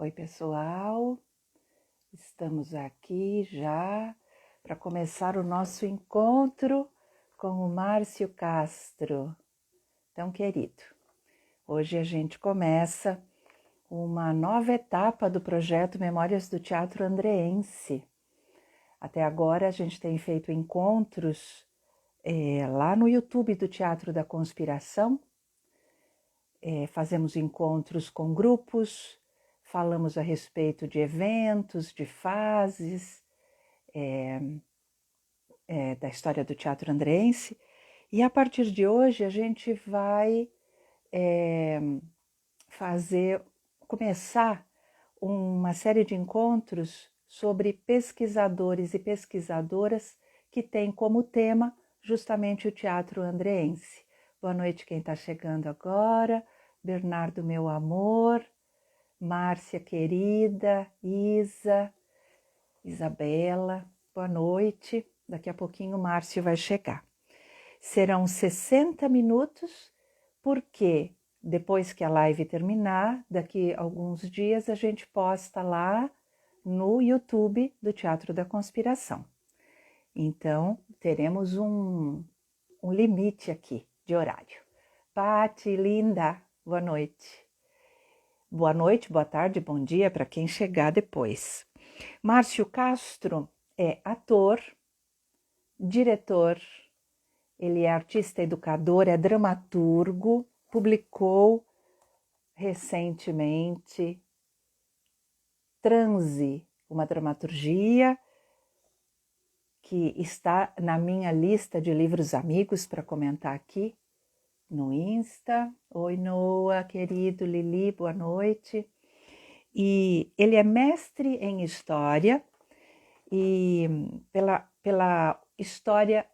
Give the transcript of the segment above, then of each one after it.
Oi, pessoal, estamos aqui já para começar o nosso encontro com o Márcio Castro, tão querido. Hoje a gente começa uma nova etapa do projeto Memórias do Teatro Andreense. Até agora a gente tem feito encontros lá no YouTube do Teatro da Conspiração. Fazemos encontros com grupos, falamos a respeito de eventos, de fases, da história do teatro andreense. E a partir de hoje a gente vai começar uma série de encontros sobre pesquisadores e pesquisadoras que têm como tema justamente o teatro andreense. Boa noite quem está chegando agora, Bernardo, meu amor, Márcia querida, Isa, Isabela, boa noite. Daqui a pouquinho o Márcio vai chegar. Serão 60 minutos, porque depois que a live terminar, daqui a alguns dias a gente posta lá no YouTube do Teatro da Conspiração. Então, teremos um limite aqui de horário. Pati, linda, boa noite. Boa noite, boa tarde, bom dia para quem chegar depois. Márcio Castro é ator, diretor, ele é artista educador, é dramaturgo, publicou recentemente Transe, uma dramaturgia que está na minha lista de livros amigos para comentar aqui no Insta. Oi, Noah, querido, Lili, boa noite. E ele é mestre em História e pela História,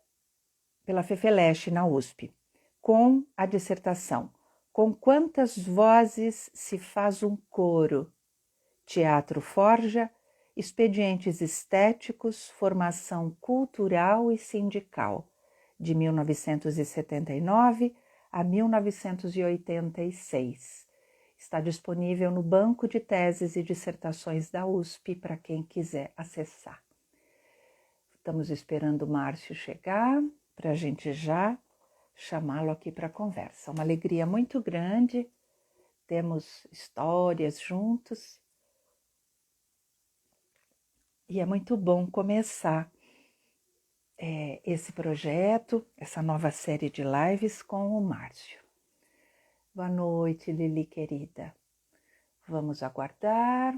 pela FEFELESH na USP, com a dissertação Com quantas vozes se faz um coro? Teatro forja, expedientes estéticos, formação cultural e sindical, de 1979 a 1986. Está disponível no Banco de Teses e Dissertações da USP para quem quiser acessar. Estamos esperando o Márcio chegar para a gente já chamá-lo aqui para a conversa. Uma alegria muito grande, temos histórias juntos e é muito bom começar esse projeto, essa nova série de lives com o Márcio. Boa noite, Lili querida. Vamos aguardar.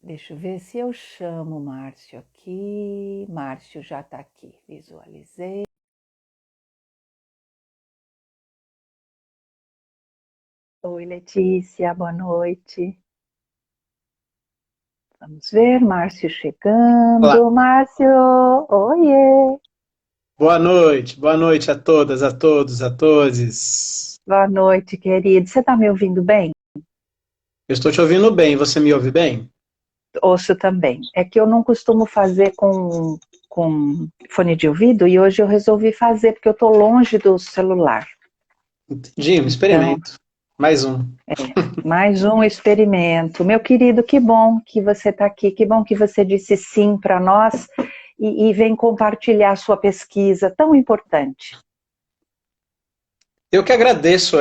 Deixa eu ver se eu chamo o Márcio aqui. Márcio já está aqui, visualizei. Oi, Letícia, boa noite. Vamos ver, Márcio chegando. Olá. Márcio, oiê. Boa noite a todas, a todos, a todos. Boa noite, querido. Você está me ouvindo bem? Eu estou te ouvindo bem, você me ouve bem? Ouço também. É que eu não costumo fazer com fone de ouvido e hoje eu resolvi fazer porque eu estou longe do celular. Entendi, um Então, experimento. Mais um. mais um experimento. Meu querido, que bom que você está aqui, que bom que você disse sim para nós e vem compartilhar a sua pesquisa tão importante. Eu que agradeço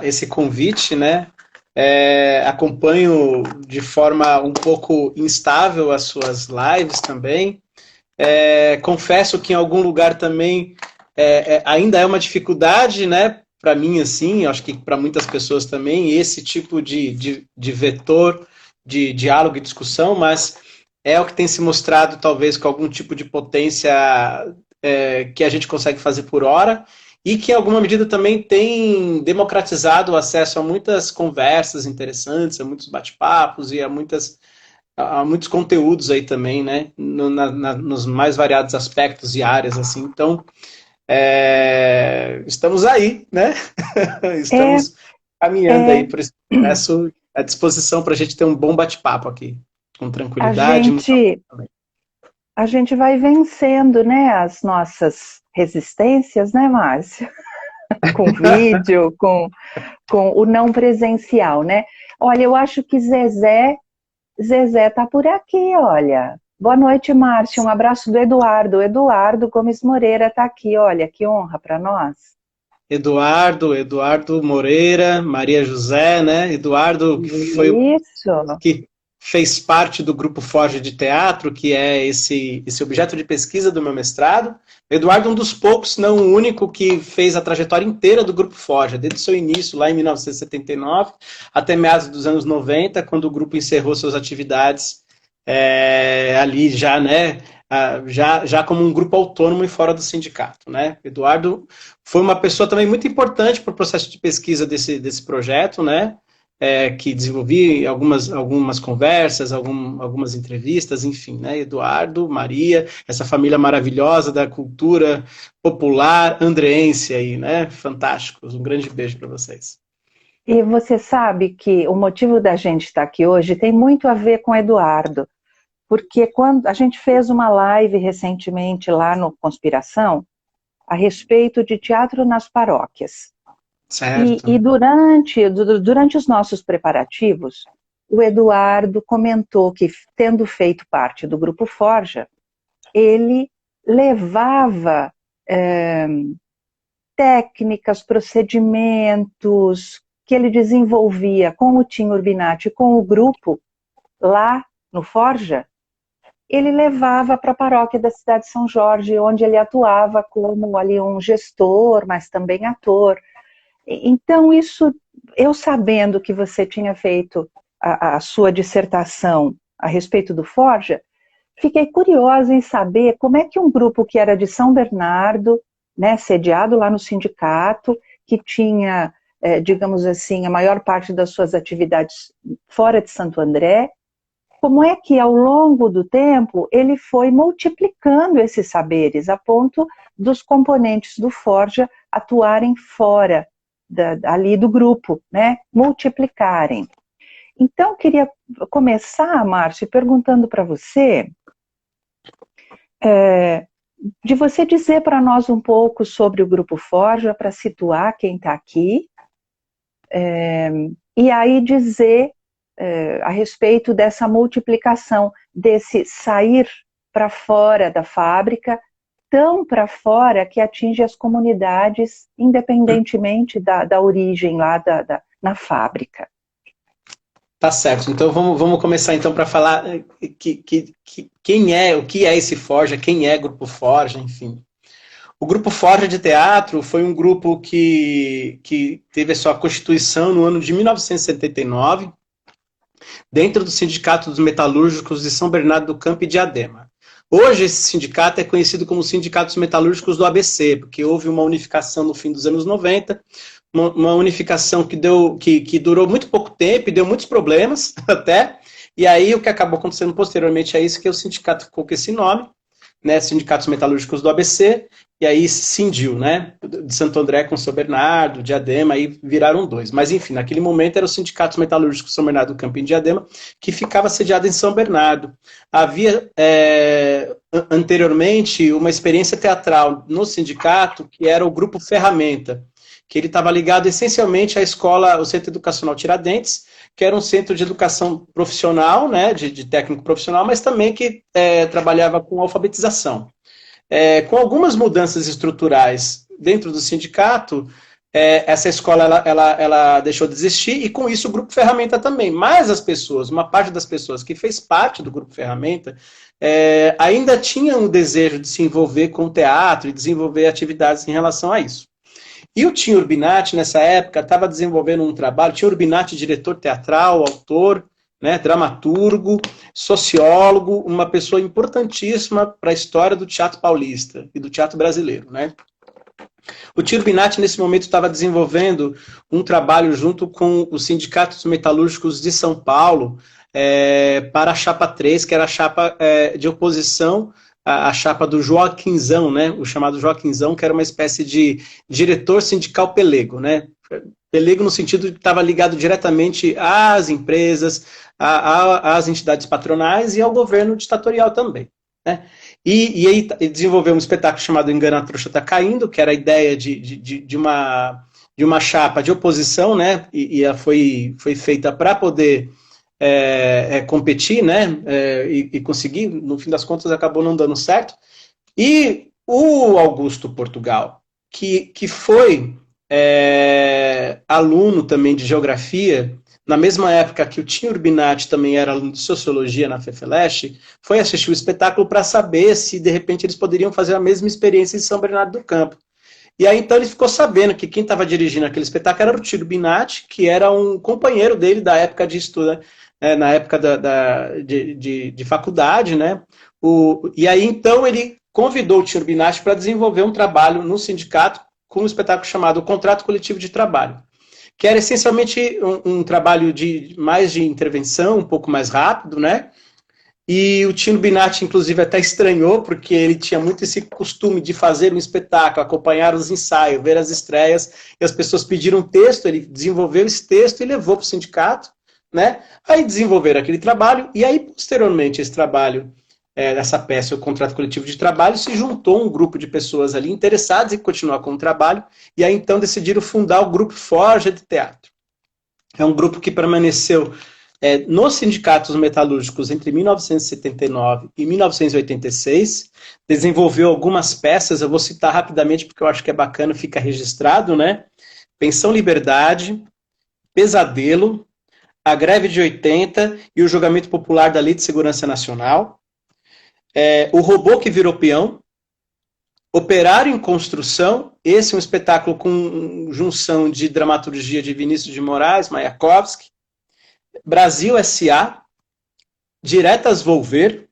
esse convite, né? Acompanho de forma um pouco instável as suas lives também. Confesso que em algum lugar também ainda é uma dificuldade, né? Para mim, assim, acho que para muitas pessoas também, esse tipo de vetor de diálogo e discussão, mas é o que tem se mostrado talvez com algum tipo de potência que a gente consegue fazer por hora e que em alguma medida também tem democratizado o acesso a muitas conversas interessantes, a muitos bate-papos e há muitos conteúdos aí também, né, nos mais variados aspectos e áreas, assim, então estamos aí, né, estamos caminhando aí É, por esse processo, à disposição para a gente ter um bom bate-papo aqui, com a tranquilidade e muito amor gente, também. a gente vai vencendo, né, as nossas resistências, né, Márcia? com vídeo, com o não presencial, né? Olha, eu acho que Zezé tá por aqui, olha. Boa noite, Márcia. Um abraço do Eduardo. O Eduardo Gomes Moreira está aqui, olha, que honra para nós. Eduardo Moreira, Maria José, né? Eduardo foi Isso. que fez parte do Grupo Forja de Teatro, que é esse objeto de pesquisa do meu mestrado. Eduardo é um dos poucos, se não o único, que fez a trajetória inteira do Grupo Forja, desde o seu início, lá em 1979, até meados dos anos 90, quando o grupo encerrou suas atividades ali já, né, já como um grupo autônomo e fora do sindicato, né? Eduardo foi uma pessoa também muito importante para o processo de pesquisa desse projeto, né? Que desenvolvi algumas conversas, algumas entrevistas, enfim, né? Eduardo, Maria, essa família maravilhosa da cultura popular andreense aí, né? Fantásticos. Um grande beijo para vocês. E você sabe que o motivo da gente estar aqui hoje tem muito a ver com o Eduardo, porque quando a gente fez uma live recentemente lá no Conspiração a respeito de teatro nas paróquias. Certo. E durante os nossos preparativos, o Eduardo comentou que, tendo feito parte do Grupo Forja, ele levava técnicas, procedimentos que ele desenvolvia com o Tim Urbinati, com o grupo lá no Forja, ele levava para a paróquia da cidade de São Jorge, onde ele atuava como ali um gestor, mas também ator. Então, isso, eu sabendo que você tinha feito a sua dissertação a respeito do Forja, fiquei curiosa em saber como é que um grupo que era de São Bernardo, né, sediado lá no sindicato, que tinha, digamos assim, a maior parte das suas atividades fora de Santo André, como é que ao longo do tempo ele foi multiplicando esses saberes, a ponto dos componentes do Forja atuarem fora ali do grupo, né, multiplicarem. Então, queria começar, Márcio, perguntando para você, de você dizer para nós um pouco sobre o Grupo Forja, para situar quem está aqui, e aí dizer a respeito dessa multiplicação, desse sair para fora da fábrica, tão para fora que atinge as comunidades, independentemente da origem lá na fábrica. Tá certo. Então vamos começar então para falar quem é, o que é esse Forja, quem é Grupo Forja, enfim. O Grupo Forja de Teatro foi um grupo que teve a sua constituição no ano de 1979, dentro do Sindicato dos Metalúrgicos de São Bernardo do Campo e Diadema. Hoje esse sindicato é conhecido como Sindicatos Metalúrgicos do ABC, porque houve uma unificação no fim dos anos 90, uma unificação que durou muito pouco tempo e deu muitos problemas até, e aí o que acabou acontecendo posteriormente a isso, que o sindicato ficou com esse nome, né, Sindicatos Metalúrgicos do ABC, e aí se cindiu, né, de Santo André com São Bernardo, Diadema, aí viraram dois. Mas enfim, naquele momento era o Sindicatos Metalúrgicos São Bernardo do Campo e Diadema, que ficava sediado em São Bernardo. Havia anteriormente uma experiência teatral no sindicato, que era o Grupo Ferramenta, que ele estava ligado essencialmente à escola, ao Centro Educacional Tiradentes, que era um centro de educação profissional, né, de técnico profissional, mas também que trabalhava com alfabetização. Com algumas mudanças estruturais dentro do sindicato, essa escola ela deixou de existir, e com isso o Grupo Ferramenta também. Mas as pessoas, uma parte das pessoas que fez parte do Grupo Ferramenta, ainda tinham o desejo de se envolver com o teatro e desenvolver atividades em relação a isso. E o Tim Urbinati, nessa época, estava desenvolvendo um trabalho. Tim Urbinati, diretor teatral, autor, né, dramaturgo, sociólogo, uma pessoa importantíssima para a história do teatro paulista e do teatro brasileiro, né? O Tim Urbinati, nesse momento, estava desenvolvendo um trabalho junto com os sindicatos metalúrgicos de São Paulo para a Chapa 3, que era a chapa de oposição a chapa do Joaquinzão, né? O chamado Joaquinzão, que era uma espécie de diretor sindical pelego, né? Pelego no sentido de que estava ligado diretamente às empresas, às entidades patronais e ao governo ditatorial também, né? E aí ele desenvolveu um espetáculo chamado Engana a Trouxa Tá Caindo, que era a ideia de uma chapa de oposição, né? E ela foi feita para poder competir, né? E conseguir, no fim das contas, acabou não dando certo. E o Augusto Portugal, que foi aluno também de geografia, na mesma época que o Tim Urbinati também era aluno de sociologia na FEFELESH, foi assistir o espetáculo para saber se, de repente, eles poderiam fazer a mesma experiência em São Bernardo do Campo. E aí, então, ele ficou sabendo que quem estava dirigindo aquele espetáculo era o Tim Urbinati, que era um companheiro dele da época de estudo, na época de faculdade, né? E aí, então, ele convidou o Tim Urbinati para desenvolver um trabalho no sindicato com um espetáculo chamado Contrato Coletivo de Trabalho, que era essencialmente um trabalho mais de intervenção, um pouco mais rápido, né? E o Tino Binatti, inclusive, até estranhou, porque ele tinha muito esse costume de fazer um espetáculo, acompanhar os ensaios, ver as estreias, e as pessoas pediram um texto, ele desenvolveu esse texto e levou para o sindicato, né? Aí desenvolveram aquele trabalho, e aí, posteriormente, esse trabalho, essa peça, o Contrato Coletivo de Trabalho, se juntou um grupo de pessoas ali interessadas em continuar com o trabalho, e aí, então, decidiram fundar o Grupo Forja de Teatro. É um grupo que permaneceu nos sindicatos metalúrgicos entre 1979 e 1986, desenvolveu algumas peças, eu vou citar rapidamente porque eu acho que é bacana, fica registrado, né? Pensão Liberdade, Pesadelo, A Greve de 80 e o Julgamento Popular da Lei de Segurança Nacional, O Robô que Virou Peão, Operário em Construção, esse é um espetáculo com junção de dramaturgia de Vinícius de Moraes, Mayakovsky, Brasil S.A., Diretas Volver,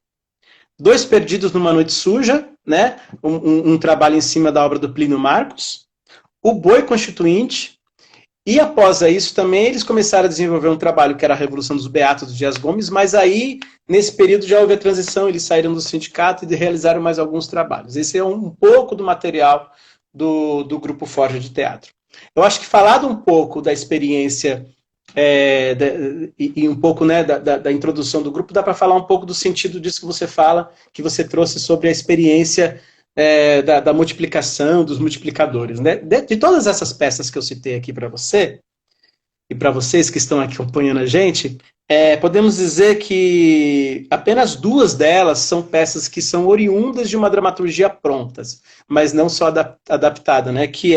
Dois Perdidos numa Noite Suja, né? Um trabalho em cima da obra do Plínio Marcos, O Boi Constituinte, e após isso também eles começaram a desenvolver um trabalho que era a Revolução dos Beatos, do Dias Gomes, mas aí, nesse período, já houve a transição, eles saíram do sindicato e realizaram mais alguns trabalhos. Esse é um pouco do material do Grupo Forja de Teatro. Eu acho que falado um pouco da experiência e um pouco, né, da introdução do grupo, dá para falar um pouco do sentido disso que você fala, que você trouxe sobre a experiência da multiplicação, dos multiplicadores. Né? De todas essas peças que eu citei aqui para você, e para vocês que estão aqui acompanhando a gente, podemos dizer que apenas duas delas são peças que são oriundas de uma dramaturgia prontas, mas não só adaptada, né? Que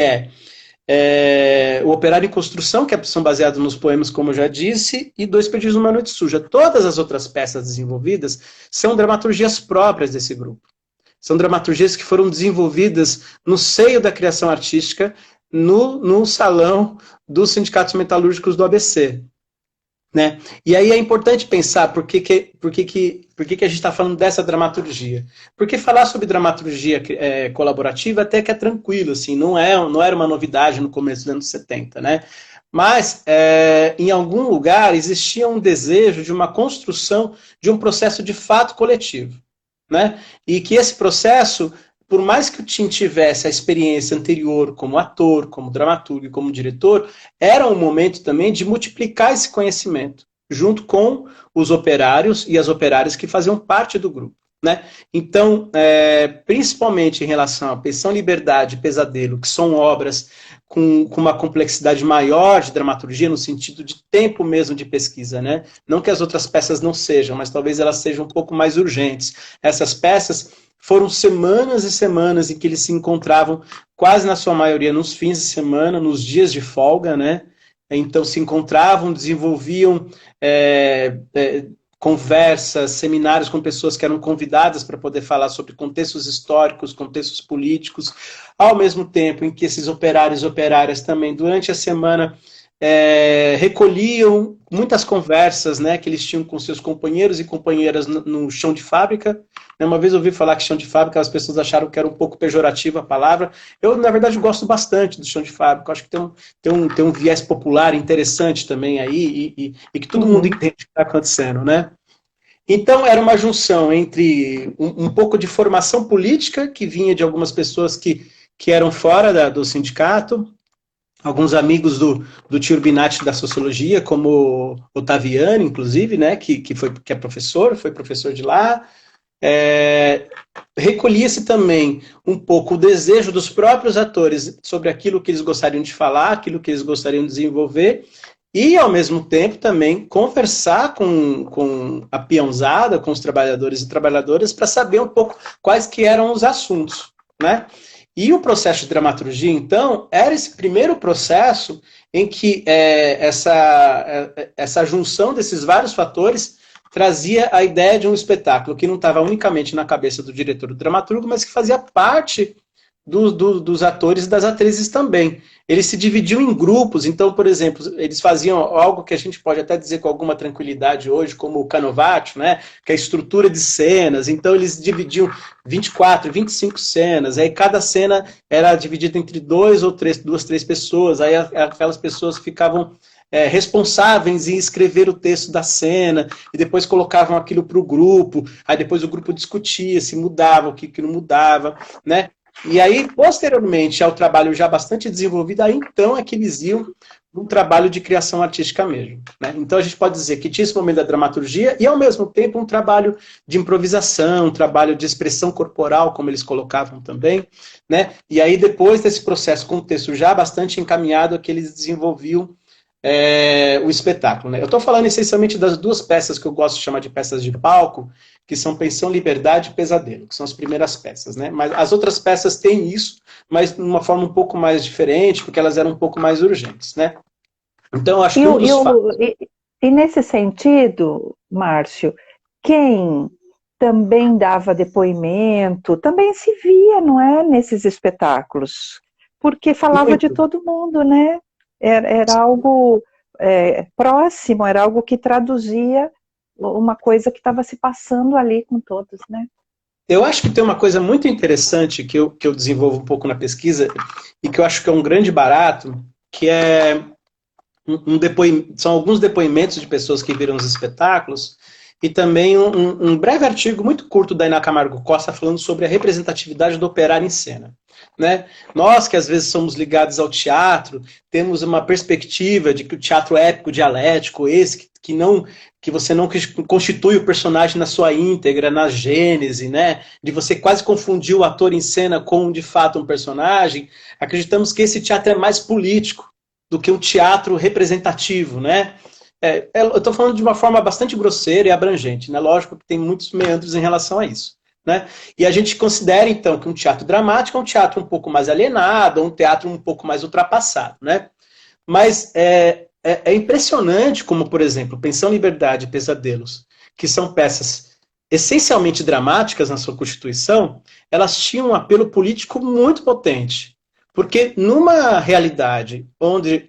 o Operário em Construção, que são baseados nos poemas, como eu já disse, e Dois Perdidos numa Noite Suja. Todas as outras peças desenvolvidas são dramaturgias próprias desse grupo. São dramaturgias que foram desenvolvidas no seio da criação artística, no salão dos sindicatos metalúrgicos do ABC. Né? E aí é importante pensar por que a gente está falando dessa dramaturgia. Porque falar sobre dramaturgia colaborativa até que é tranquilo, assim, não era uma novidade no começo dos anos 70, né? Mas em algum lugar existia um desejo de uma construção de um processo de fato coletivo. Né? E que esse processo, por mais que o Tim tivesse a experiência anterior como ator, como dramaturgo e como diretor, era um momento também de multiplicar esse conhecimento, junto com os operários e as operárias que faziam parte do grupo. Né? Então, principalmente em relação a Pensão Liberdade e Pesadelo, que são obras com uma complexidade maior de dramaturgia, no sentido de tempo mesmo de pesquisa, né? Não que as outras peças não sejam, mas talvez elas sejam um pouco mais urgentes. Essas peças foram semanas e semanas em que eles se encontravam, quase na sua maioria, nos fins de semana, nos dias de folga, né? Então se encontravam, desenvolviam conversas, seminários com pessoas que eram convidadas para poder falar sobre contextos históricos, contextos políticos, ao mesmo tempo em que esses operários e operárias também, durante a semana, recolhiam muitas conversas, né, que eles tinham com seus companheiros e companheiras no chão de fábrica. Uma vez eu ouvi falar que chão de fábrica, as pessoas acharam que era um pouco pejorativa a palavra. Eu, na verdade, gosto bastante do chão de fábrica. Eu acho que tem um viés popular interessante também aí e que todo mundo entende o que está acontecendo, né? Então, era uma junção entre um pouco de formação política, que vinha de algumas pessoas que eram fora do sindicato, alguns amigos do Tio Urbinati da sociologia, como Otaviani, inclusive, né, que é professor, foi professor de lá, recolhia-se também um pouco o desejo dos próprios atores sobre aquilo que eles gostariam de falar, aquilo que eles gostariam de desenvolver, e, ao mesmo tempo, também conversar com a peãozada, com os trabalhadores e trabalhadoras, para saber um pouco quais que eram os assuntos, né? E o processo de dramaturgia, então, era esse primeiro processo em que essa junção desses vários fatores trazia a ideia de um espetáculo que não estava unicamente na cabeça do diretor do dramaturgo, mas que fazia parte dos atores e das atrizes também. Eles se dividiam em grupos, então, por exemplo, eles faziam algo que a gente pode até dizer com alguma tranquilidade hoje, como o Canovaccio, né, que é a estrutura de cenas. Então, eles dividiam 24, 25 cenas, aí cada cena era dividida entre duas, três pessoas, aí aquelas pessoas ficavam responsáveis em escrever o texto da cena, e depois colocavam aquilo para o grupo, aí depois o grupo discutia se mudava, o que não mudava, né? E aí, posteriormente ao trabalho já bastante desenvolvido, aí então é que eles iam um trabalho de criação artística mesmo, né? Então a gente pode dizer que tinha esse momento da dramaturgia e, ao mesmo tempo, um trabalho de improvisação, um trabalho de expressão corporal, como eles colocavam também, né? E aí, depois desse processo com o texto já bastante encaminhado, é que eles desenvolviam o espetáculo, né? Eu estou falando essencialmente das duas peças que eu gosto de chamar de peças de palco, que são Pensão, Liberdade e Pesadelo, que são as primeiras peças, né? Mas as outras peças têm isso, mas de uma forma um pouco mais diferente, porque elas eram um pouco mais urgentes, né? Então, eu acho que um dos fatos... E nesse sentido, Márcio, quem também dava depoimento, também se via, não é, nesses espetáculos, porque falava de todo mundo, né? Era algo próximo, era algo que traduzia uma coisa que estava se passando ali com todos, né? Eu acho que tem uma coisa muito interessante que eu desenvolvo um pouco na pesquisa e que eu acho que é um grande barato, que é são alguns depoimentos de pessoas que viram os espetáculos e também um breve artigo muito curto da Iná Camargo Costa falando sobre a representatividade do operário em cena. Né? Nós, que às vezes somos ligados ao teatro, temos uma perspectiva de que o teatro é épico, dialético, esse que você não constitui o personagem na sua íntegra, na gênese, né? De você quase confundir o ator em cena com, de fato, um personagem. Acreditamos que esse teatro é mais político do que um teatro representativo, né? Eu estou falando de uma forma bastante grosseira e abrangente, né? Lógico que tem muitos meandros em relação a isso. Né? E a gente considera, então, que um teatro dramático é um teatro um pouco mais alienado, um teatro um pouco mais ultrapassado. Né? Mas é impressionante como, por exemplo, Pensão, Liberdade e Pesadelos, que são peças essencialmente dramáticas na sua constituição, elas tinham um apelo político muito potente. Porque numa realidade onde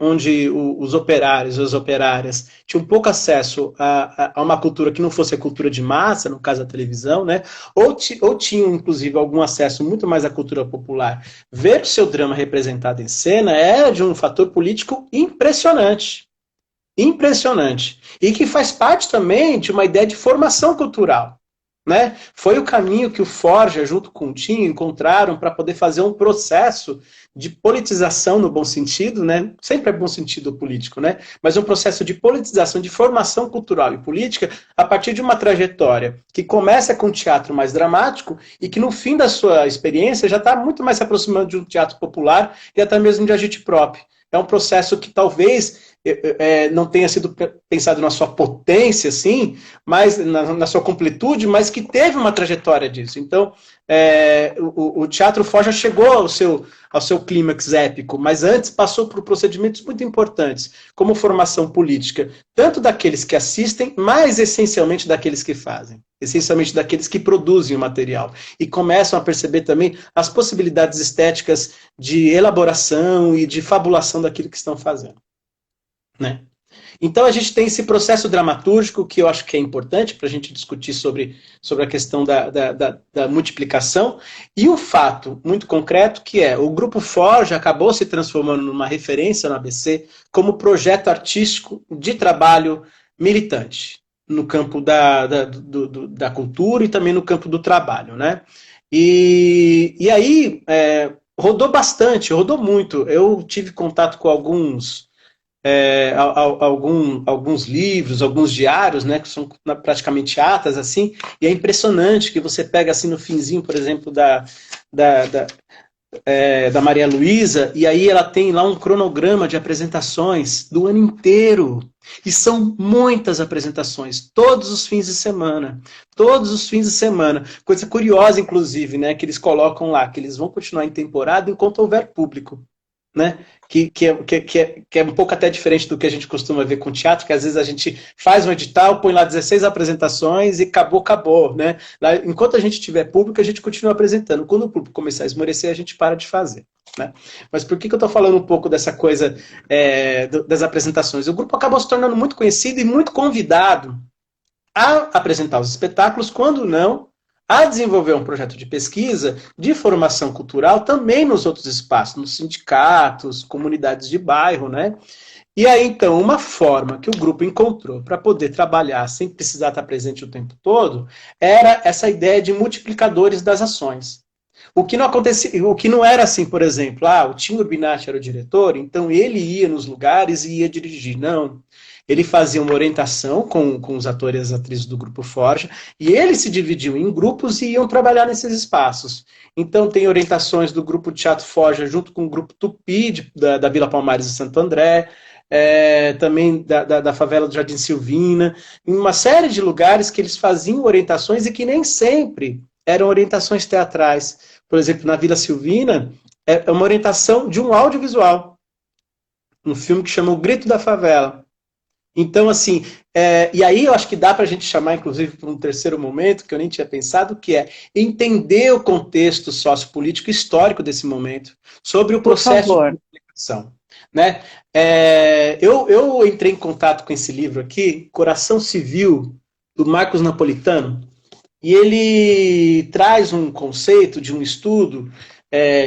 os operários e as operárias tinham pouco acesso a uma cultura que não fosse a cultura de massa, no caso a televisão, né? ou tinham, inclusive, algum acesso muito mais à cultura popular, ver o seu drama representado em cena era de um fator político impressionante. Impressionante. E que faz parte também de uma ideia de formação cultural. Né? Foi o caminho que o Forja, junto com o Tinho, encontraram para poder fazer um processo de politização no bom sentido, né? Sempre é bom sentido político, né? Mas um processo de politização, de formação cultural e política a partir de uma trajetória que começa com um teatro mais dramático e que no fim da sua experiência já está muito mais se aproximando de um teatro popular e até mesmo de agite próprio. É um processo que talvez não tenha sido pensado na sua potência, assim, mas na sua completude, mas que teve uma trajetória disso. Então, o Teatro Forja chegou ao seu clímax épico, mas antes passou por procedimentos muito importantes, como formação política, tanto daqueles que assistem, mas essencialmente daqueles que fazem. Essencialmente daqueles que produzem o material. E começam a perceber também as possibilidades estéticas de elaboração e de fabulação daquilo que estão fazendo. Né? Então a gente tem esse processo dramatúrgico que eu acho que é importante para a gente discutir sobre a questão da multiplicação e um fato muito concreto que o Grupo Forja acabou se transformando numa referência no ABC como projeto artístico de trabalho militante no campo da cultura e também no campo do trabalho. Né? E aí rodou bastante, rodou muito. Eu tive contato com alguns alguns livros, alguns diários, né, que são praticamente atas, assim, e é impressionante que você pega, assim, no finzinho, por exemplo, da, da, da Maria Luísa, e aí ela tem lá um cronograma de apresentações do ano inteiro. E são muitas apresentações, todos os fins de semana. Todos os fins de semana. Coisa curiosa, inclusive, né, que eles colocam lá, que eles vão continuar em temporada enquanto houver público. Né? Que é um pouco até diferente do que a gente costuma ver com teatro, que às vezes a gente faz um edital, põe lá 16 apresentações e acabou, né? Lá, enquanto a gente tiver público, a gente continua apresentando. Quando o público começar a esmorecer, a gente para de fazer. Né? Mas por que eu estou falando um pouco dessa coisa das apresentações? O grupo acabou se tornando muito conhecido e muito convidado a apresentar os espetáculos, quando não, a desenvolver um projeto de pesquisa, de formação cultural, também nos outros espaços, nos sindicatos, comunidades de bairro, né? E aí, então, uma forma que o grupo encontrou para poder trabalhar sem precisar estar presente o tempo todo, era essa ideia de multiplicadores das ações. O que não acontecia, o que não era assim, por exemplo, o Tim Urbinati era o diretor, então ele ia nos lugares e ia dirigir. Não. Ele fazia uma orientação com os atores e as atrizes do Grupo Forja, e eles se dividiam em grupos e iam trabalhar nesses espaços. Então tem orientações do Grupo Teatro Forja junto com o Grupo Tupi, da Vila Palmares e Santo André, também da favela do Jardim Silvina, em uma série de lugares que eles faziam orientações e que nem sempre eram orientações teatrais. Por exemplo, na Vila Silvina, é uma orientação de um audiovisual, um filme que chama O Grito da Favela. Então, assim, e aí eu acho que dá para a gente chamar, inclusive, para um terceiro momento, que eu nem tinha pensado, que é entender o contexto sociopolítico histórico desse momento, sobre o processo de comunicação. Né? Eu entrei em contato com esse livro aqui, Coração Civil, do Marcos Napolitano, e ele traz um conceito de um estudo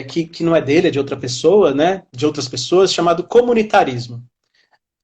que não é dele, é de outra pessoa, né? De outras pessoas, chamado comunitarismo.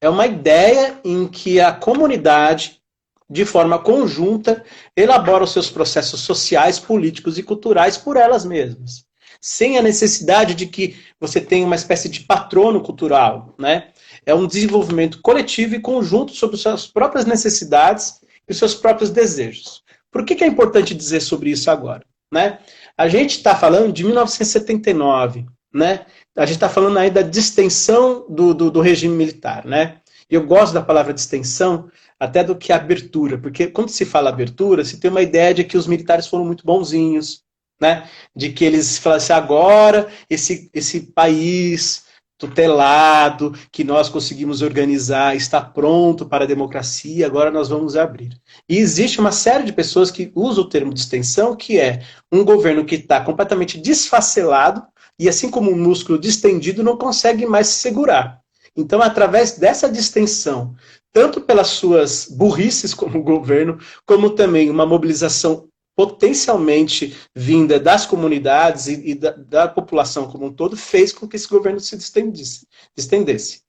É uma ideia em que a comunidade, de forma conjunta, elabora os seus processos sociais, políticos e culturais por elas mesmas. Sem a necessidade de que você tenha uma espécie de patrono cultural. Né? É um desenvolvimento coletivo e conjunto sobre suas próprias necessidades e os seus próprios desejos. Por que é importante dizer sobre isso agora? Né? A gente está falando de 1979, né? A gente está falando aí da distensão do regime militar, né? E eu gosto da palavra distensão até do que abertura, porque quando se fala abertura, se tem uma ideia de que os militares foram muito bonzinhos, né? De que eles falassem agora esse país tutelado, que nós conseguimos organizar, está pronto para a democracia, agora nós vamos abrir. E existe uma série de pessoas que usam o termo distensão, que é um governo que está completamente desfacelado, e assim como um músculo distendido, não consegue mais se segurar. Então, através dessa distensão, tanto pelas suas burrices como governo, como também uma mobilização potencialmente vinda das comunidades e da população como um todo, fez com que esse governo se distendesse.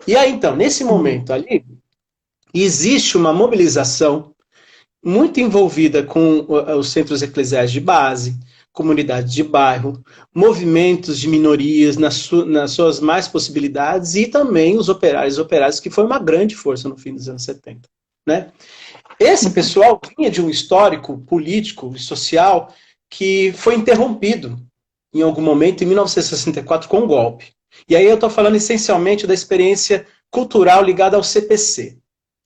E aí, então, nesse momento ali, existe uma mobilização muito envolvida com os centros eclesiais de base, comunidades de bairro, movimentos de minorias nas suas mais possibilidades e também os operários e operárias, que foi uma grande força no fim dos anos 70. Né? Esse pessoal vinha de um histórico político e social que foi interrompido em algum momento, em 1964, com o golpe. E aí eu estou falando essencialmente da experiência cultural ligada ao CPC,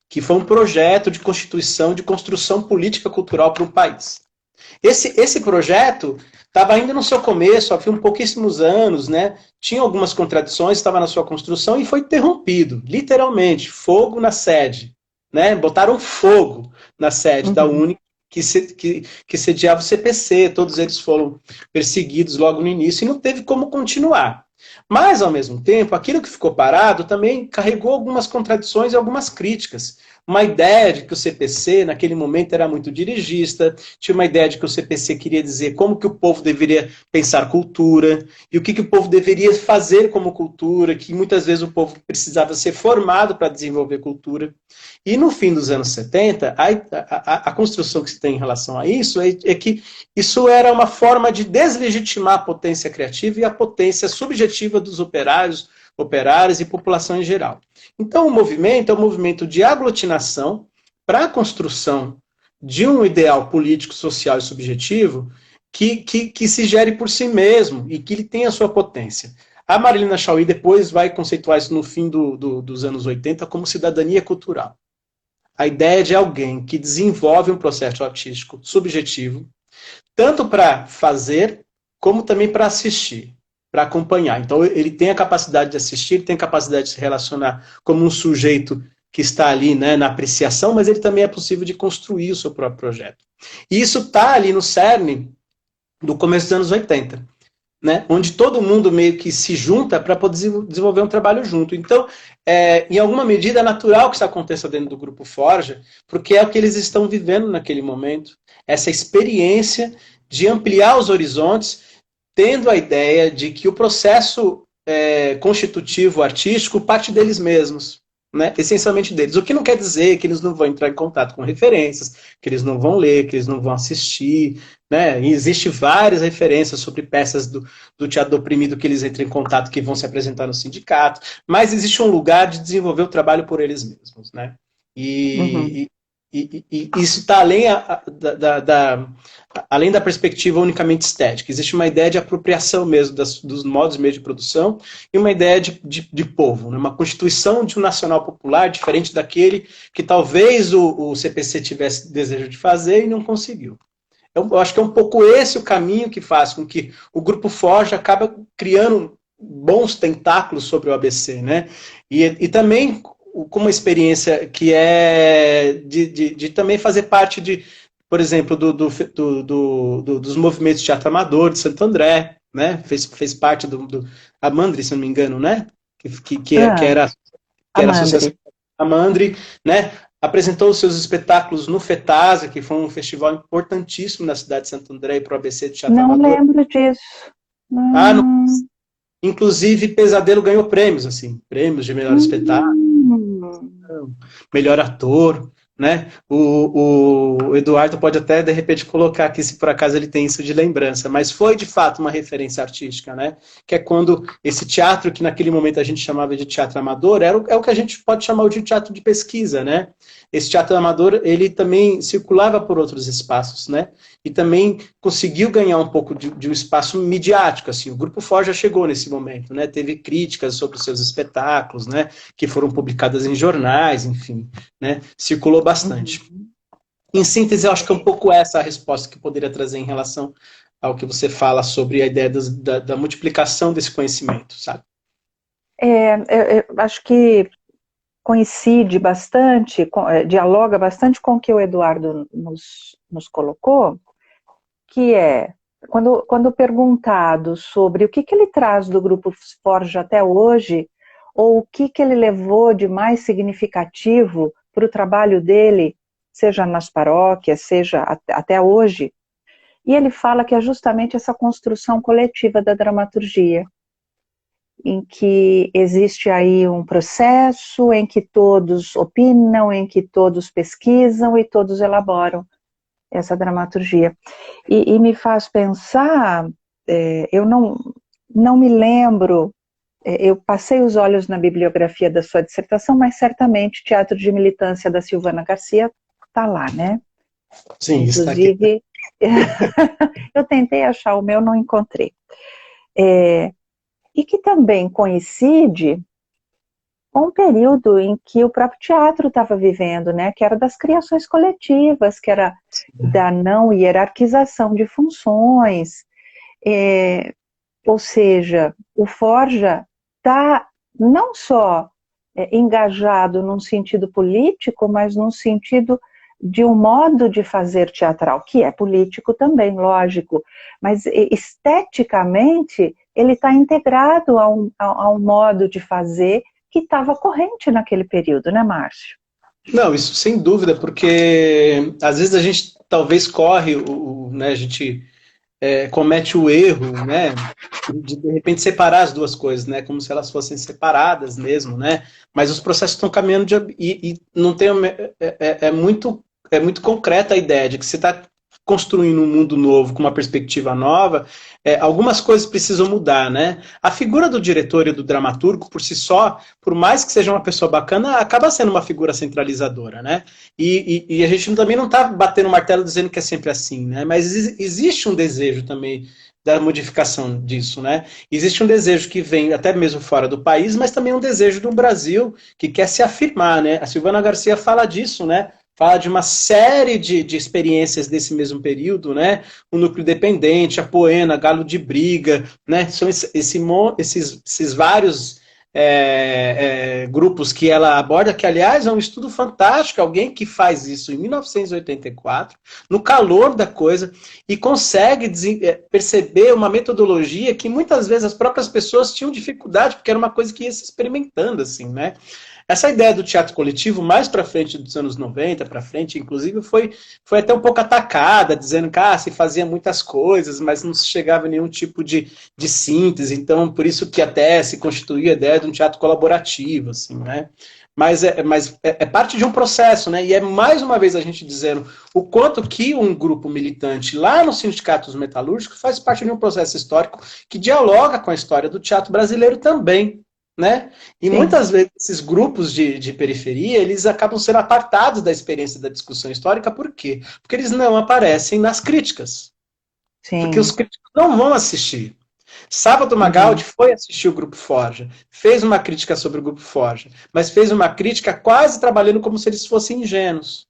que foi um projeto de constituição, de construção política cultural para o país. Esse projeto estava ainda no seu começo, havia pouquíssimos anos, né? Tinha algumas contradições, estava na sua construção e foi interrompido, literalmente, fogo na sede. Né? Botaram fogo na sede da UNE, que sediava o CPC, todos eles foram perseguidos logo no início e não teve como continuar. Mas, ao mesmo tempo, aquilo que ficou parado também carregou algumas contradições e algumas críticas. Uma ideia de que o CPC, naquele momento, era muito dirigista, tinha uma ideia de que o CPC queria dizer como que o povo deveria pensar cultura, e o que o povo deveria fazer como cultura, que muitas vezes o povo precisava ser formado para desenvolver cultura. E no fim dos anos 70, a construção que se tem em relação a isso é que isso era uma forma de deslegitimar a potência criativa e a potência subjetiva dos operários, operários e população em geral. Então, o movimento é um movimento de aglutinação para a construção de um ideal político, social e subjetivo que se gere por si mesmo e que ele tenha a sua potência. A Marilena Chaui depois vai conceituar isso no fim dos anos 80 como cidadania cultural. A ideia de alguém que desenvolve um processo artístico subjetivo, tanto para fazer, como também para assistir, para acompanhar. Então, ele tem a capacidade de assistir, ele tem a capacidade de se relacionar como um sujeito que está ali, né, na apreciação, mas ele também é possível de construir o seu próprio projeto. E isso está ali no cerne do começo dos anos 80. Né, onde todo mundo meio que se junta para poder desenvolver um trabalho junto. Então, em alguma medida, é natural que isso aconteça dentro do Grupo Forja, porque é o que eles estão vivendo naquele momento, essa experiência de ampliar os horizontes, tendo a ideia de que o processo constitutivo artístico parte deles mesmos. Né, essencialmente deles. O que não quer dizer que eles não vão entrar em contato com referências, que eles não vão ler, que eles não vão assistir. Né? E existe várias referências sobre peças do teatro do oprimido que eles entram em contato, que vão se apresentar no sindicato, mas existe um lugar de desenvolver o trabalho por eles mesmos. Né? E isso está além da perspectiva unicamente estética. Existe uma ideia de apropriação mesmo dos modos e meios de produção e uma ideia de povo, né? Uma constituição de um nacional popular diferente daquele que talvez o CPC tivesse desejo de fazer e não conseguiu. Eu acho que é um pouco esse o caminho que faz com que o Grupo Forja acaba criando bons tentáculos sobre o ABC, né? E também com uma experiência que é de também fazer parte por exemplo, dos movimentos de teatro amador de Santo André, né? Fez parte do Amandri, se não me engano, né? Que era a associação Amandri, né? Apresentou os seus espetáculos no FETASA, que foi um festival importantíssimo na cidade de Santo André e para o ABC de Teatro Amador. Não lembro disso. Não. Inclusive, Pesadelo ganhou prêmios, assim, prêmios de melhor espetáculo, melhor ator, né? O Eduardo pode até, de repente, colocar aqui, se por acaso ele tem isso de lembrança, mas foi, de fato, uma referência artística, né? Que é quando esse teatro, que naquele momento a gente chamava de teatro amador, é o que a gente pode chamar de teatro de pesquisa, né? Esse teatro amador, ele também circulava por outros espaços, né? E também conseguiu ganhar um pouco de um espaço midiático, assim. O Grupo Forja chegou nesse momento, né? Teve críticas sobre os seus espetáculos, né? Que foram publicadas em jornais, enfim, né? Circulou bastante. Em síntese, eu acho que é um pouco essa a resposta que eu poderia trazer em relação ao que você fala sobre a ideia da multiplicação desse conhecimento, sabe? Eu acho que coincide bastante, dialoga bastante com o que o Eduardo nos colocou, que é, quando perguntado sobre o que ele traz do Grupo Forja até hoje, ou o que ele levou de mais significativo para o trabalho dele, seja nas paróquias, seja até hoje, e ele fala que é justamente essa construção coletiva da dramaturgia, em que existe aí um processo em que todos opinam, em que todos pesquisam e todos elaboram essa dramaturgia. E me faz pensar, eu não me lembro, eu passei os olhos na bibliografia da sua dissertação, mas certamente Teatro de Militância da Silvana Garcia está lá, né? Sim, inclusive, eu tentei achar o meu, não encontrei. E que também coincide com um período em que o próprio teatro estava vivendo, né, que era das criações coletivas, que era da não hierarquização de funções, ou seja, o Forja está não só engajado num sentido político, mas num sentido de um modo de fazer teatral, que é político também, lógico, mas esteticamente ele está integrado a um modo de fazer que estava corrente naquele período, né, Márcio? Não, isso sem dúvida, porque às vezes a gente talvez corre, né, a gente comete o erro, né, de repente separar as duas coisas, né, como se elas fossem separadas mesmo, né, mas os processos estão caminhando e não tem, é muito concreta a ideia de que você está construindo um mundo novo, com uma perspectiva nova, algumas coisas precisam mudar, né? A figura do diretor e do dramaturgo, por si só, por mais que seja uma pessoa bacana, acaba sendo uma figura centralizadora, né? E a gente também não está batendo o martelo dizendo que é sempre assim, né? Mas existe um desejo também da modificação disso, né? Existe um desejo que vem até mesmo fora do país, mas também um desejo do Brasil que quer se afirmar, né? A Silvana Garcia fala disso, né? Fala de uma série de experiências desse mesmo período, né? O Núcleo Dependente, a Poena, Galo de Briga, né? São esses vários grupos que ela aborda, que aliás é um estudo fantástico, alguém que faz isso em 1984, no calor da coisa, e consegue perceber uma metodologia que muitas vezes as próprias pessoas tinham dificuldade, porque era uma coisa que ia se experimentando, assim, né? Essa ideia do teatro coletivo, mais para frente dos anos 90, para frente, inclusive, foi até um pouco atacada, dizendo que se fazia muitas coisas, mas não se chegava a nenhum tipo de síntese, então por isso que até se constituía a ideia de um teatro colaborativo, assim, né? Mas é parte de um processo, né? E é mais uma vez a gente dizendo o quanto que um grupo militante lá nos sindicatos metalúrgicos faz parte de um processo histórico que dialoga com a história do teatro brasileiro também, né? E Sim. muitas vezes esses grupos de periferia, eles acabam sendo apartados da experiência da discussão histórica, por quê? Porque eles não aparecem nas críticas. Sim. Porque os críticos não vão assistir. Sábado Magaldi foi assistir o Grupo Forja, fez uma crítica sobre o Grupo Forja, mas fez uma crítica quase trabalhando como se eles fossem ingênuos.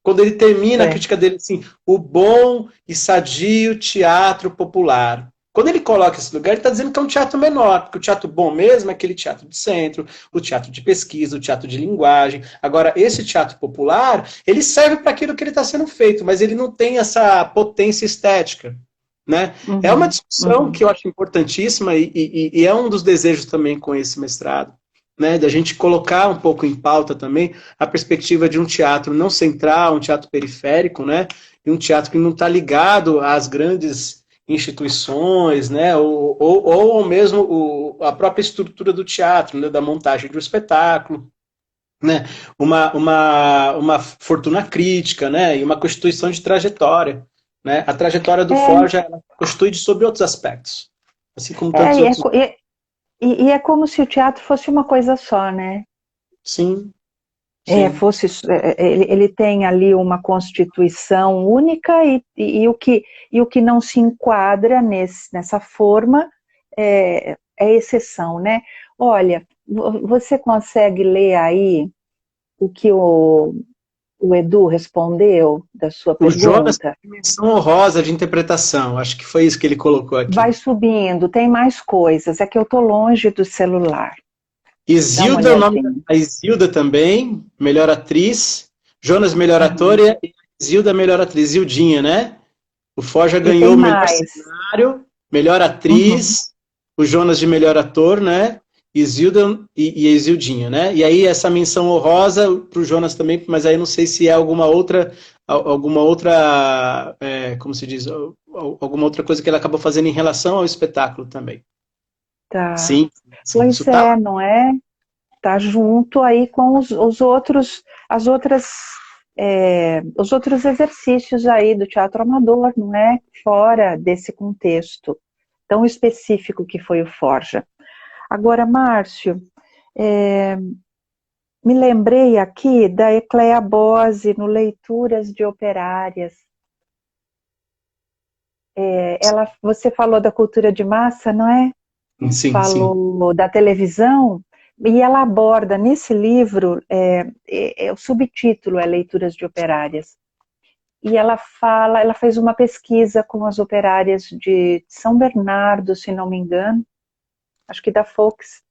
Quando ele termina a crítica dele assim, o bom e sadio teatro popular. Quando ele coloca esse lugar, ele está dizendo que é um teatro menor, porque o teatro bom mesmo é aquele teatro de centro, o teatro de pesquisa, o teatro de linguagem. Agora, esse teatro popular, ele serve para aquilo que ele está sendo feito, mas ele não tem essa potência estética, né? É uma discussão que eu acho importantíssima e é um dos desejos também com esse mestrado, né, da gente colocar um pouco em pauta também a perspectiva de um teatro não central, um teatro periférico, né, e um teatro que não está ligado às grandes instituições, né, ou mesmo a própria estrutura do teatro, né, da montagem do espetáculo, né, uma fortuna crítica, né, e uma constituição de trajetória, né, a trajetória do Forja ela constitui sobre outros aspectos, assim como tantos outros. E é como se o teatro fosse uma coisa só, né? Sim. Ele tem ali uma constituição única e o que não se enquadra nessa forma é exceção, né? Olha, você consegue ler aí o que o Edu respondeu da sua pergunta? O Jonas tem dimensão honrosa de interpretação, acho que foi isso que ele colocou aqui. Vai subindo, tem mais coisas, é que eu estou longe do celular. Isilda, o nome da Isilda também, melhor atriz. Jonas, melhor ator, e Isilda, melhor atriz. Isildinha, né? O Forja ganhou o melhor cenário, melhor atriz, o Jonas de melhor ator, né? Isilda e a Isildinha, né? E aí essa menção honrosa para o Jonas também, mas aí não sei se é alguma outra, como se diz, alguma outra coisa que ele acabou fazendo em relação ao espetáculo também. Tá. Sim, pois é, não é? Tá junto aí com os outros exercícios aí do teatro amador, não é? Fora desse contexto tão específico que foi o Forja. Agora, Márcio, me lembrei aqui da Ecléa Bose no Leituras de Operárias. Você falou da cultura de massa, não é? Sim, falou da televisão, e ela aborda nesse livro, o subtítulo é Leituras de Operárias, e ela fez uma pesquisa com as operárias de São Bernardo, se não me engano, acho que da Fox,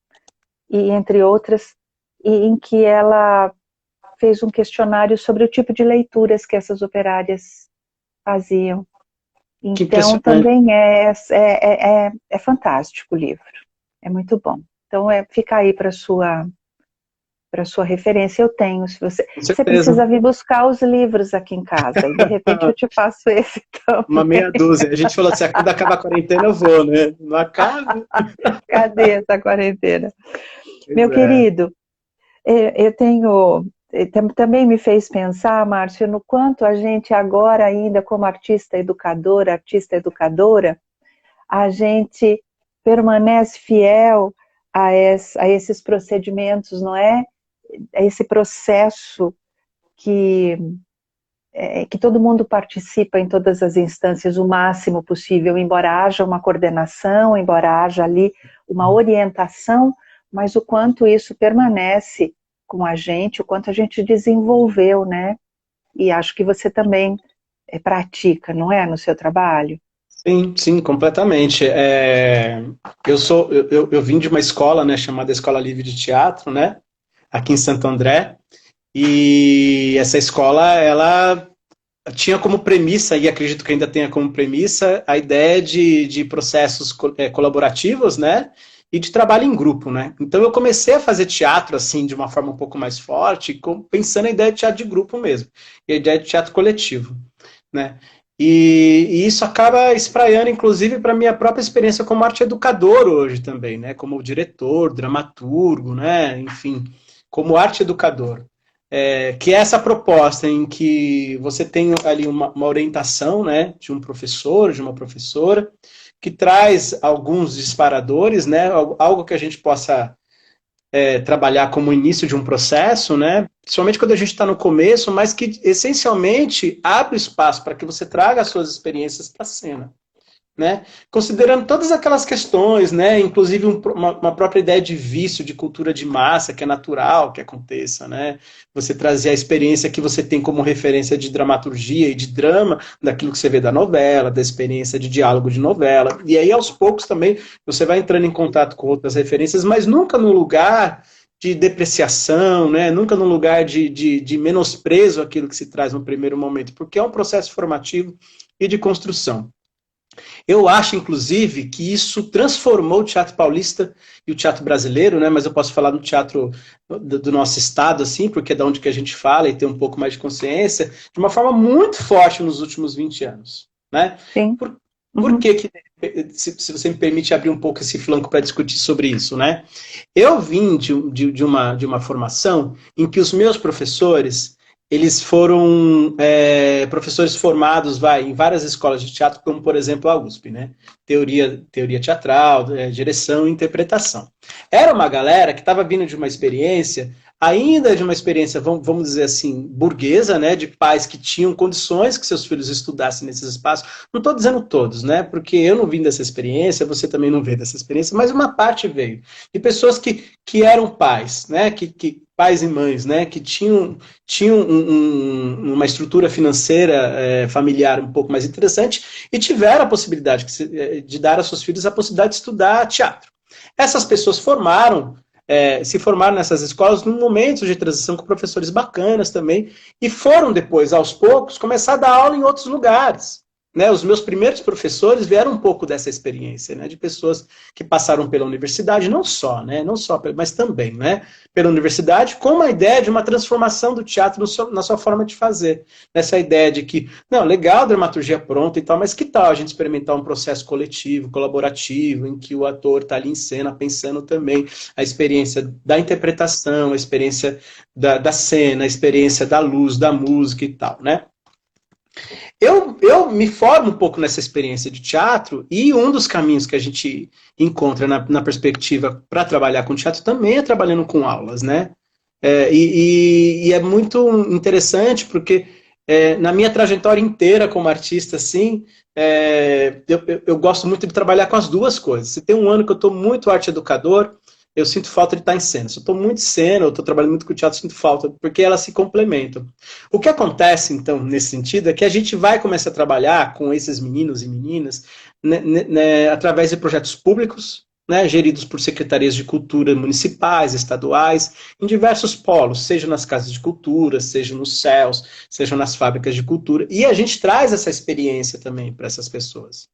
e entre outras, e em que ela fez um questionário sobre o tipo de leituras que essas operárias faziam. Então, também é fantástico o livro. É muito bom. Então, fica aí para sua referência. Eu tenho. Se você precisa vir buscar os livros aqui em casa. E, de repente, eu te passo esse também. Uma meia dúzia. A gente falou assim, quando acabar a quarentena, eu vou, né? Não acaba. Cadê essa quarentena? Meu querido, eu tenho também me fez pensar, Márcio, no quanto a gente agora ainda, como artista educadora, a gente permanece fiel a esses procedimentos, não é? A esse processo que todo mundo participa em todas as instâncias o máximo possível, embora haja uma coordenação, embora haja ali uma orientação, mas o quanto isso permanece com a gente, o quanto a gente desenvolveu, né? E acho que você também pratica, não é, no seu trabalho? Sim, sim, completamente. Eu vim de uma escola, né, chamada Escola Livre de Teatro, né, aqui em Santo André, e essa escola, ela tinha como premissa, e acredito que ainda tenha como premissa, a ideia de processos colaborativos, né, e de trabalho em grupo, né. Então eu comecei a fazer teatro, assim, de uma forma um pouco mais forte, pensando na ideia de teatro de grupo mesmo, e a ideia de teatro coletivo, né. E isso acaba espraiando, inclusive, para a minha própria experiência como arte educador hoje também, né, como diretor, dramaturgo, né, enfim, como arte educador. Que é essa proposta em que você tem ali uma orientação, né, de um professor, de uma professora, que traz alguns disparadores, né, algo que a gente possa trabalhar como início de um processo, né, principalmente quando a gente está no começo, mas que essencialmente abre espaço para que você traga as suas experiências para a cena. Né? Considerando todas aquelas questões, né? Inclusive uma própria ideia de vício, de cultura de massa, que é natural que aconteça, né? Você trazer a experiência que você tem como referência de dramaturgia e de drama, daquilo que você vê da novela, da experiência de diálogo de novela, e aí aos poucos também você vai entrando em contato com outras referências, mas nunca no lugar de depreciação, né? Nunca no lugar de menosprezo aquilo que se traz no primeiro momento, porque é um processo formativo e de construção. Eu acho, inclusive, que isso transformou o teatro paulista e o teatro brasileiro, né? Mas eu posso falar no teatro do nosso estado, assim, porque é da onde que a gente fala e tem um pouco mais de consciência, de uma forma muito forte nos últimos 20 anos, né? Sim. Por que, se você me permite abrir um pouco esse flanco para discutir sobre isso, né? Eu vim de uma formação em que os meus professores, eles foram professores formados em várias escolas de teatro, como, por exemplo, a USP, né? Teoria teatral, direção e interpretação. Era uma galera que estava vindo de uma experiência, ainda de uma experiência, vamos dizer assim, burguesa, né? De pais que tinham condições que seus filhos estudassem nesses espaços. Não estou dizendo todos, né? Porque eu não vim dessa experiência, você também não veio dessa experiência, mas uma parte veio. De pessoas que eram pais, né? Pais e mães, né, que tinham uma estrutura financeira familiar um pouco mais interessante e tiveram a possibilidade de dar aos seus filhos a possibilidade de estudar teatro. Essas pessoas se formaram nessas escolas num momento de transição com professores bacanas também e foram depois, aos poucos, começar a dar aula em outros lugares. Né, os meus primeiros professores vieram um pouco dessa experiência, né, de pessoas que passaram pela universidade, não só, mas também, né, pela universidade, com uma ideia de uma transformação do teatro na sua forma de fazer. Essa ideia de que, não, legal a dramaturgia pronta e tal, mas que tal a gente experimentar um processo coletivo, colaborativo, em que o ator está ali em cena pensando também a experiência da interpretação, a experiência da cena, a experiência da luz, da música e tal, né? Eu me formo um pouco nessa experiência de teatro e um dos caminhos que a gente encontra na perspectiva para trabalhar com teatro também é trabalhando com aulas, né? E é muito interessante porque na minha trajetória inteira como artista, assim, eu gosto muito de trabalhar com as duas coisas. Se tem um ano que eu estou muito arte educador, eu sinto falta de estar em cena. Se eu estou muito em cena, eu estou trabalhando muito com teatro, eu sinto falta, porque elas se complementam. O que acontece, então, nesse sentido, é que a gente vai começar a trabalhar com esses meninos e meninas através de projetos públicos, né, geridos por secretarias de cultura municipais, estaduais, em diversos polos, seja nas casas de cultura, seja nos céus, seja nas fábricas de cultura. E a gente traz essa experiência também para essas pessoas.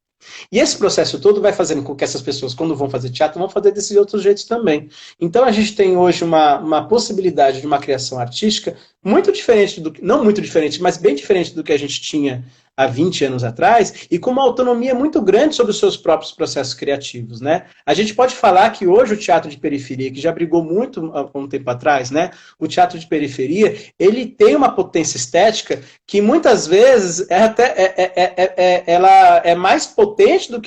E esse processo todo vai fazendo com que essas pessoas, quando vão fazer teatro, vão fazer desses outros jeitos também. Então a gente tem hoje uma possibilidade de uma criação artística muito diferente, não muito diferente, mas bem diferente do que a gente tinha há 20 anos atrás, e com uma autonomia muito grande sobre os seus próprios processos criativos, né? A gente pode falar que hoje o teatro de periferia, que já brigou muito há um tempo atrás, né? O teatro de periferia, ele tem uma potência estética que muitas vezes ela é mais potente do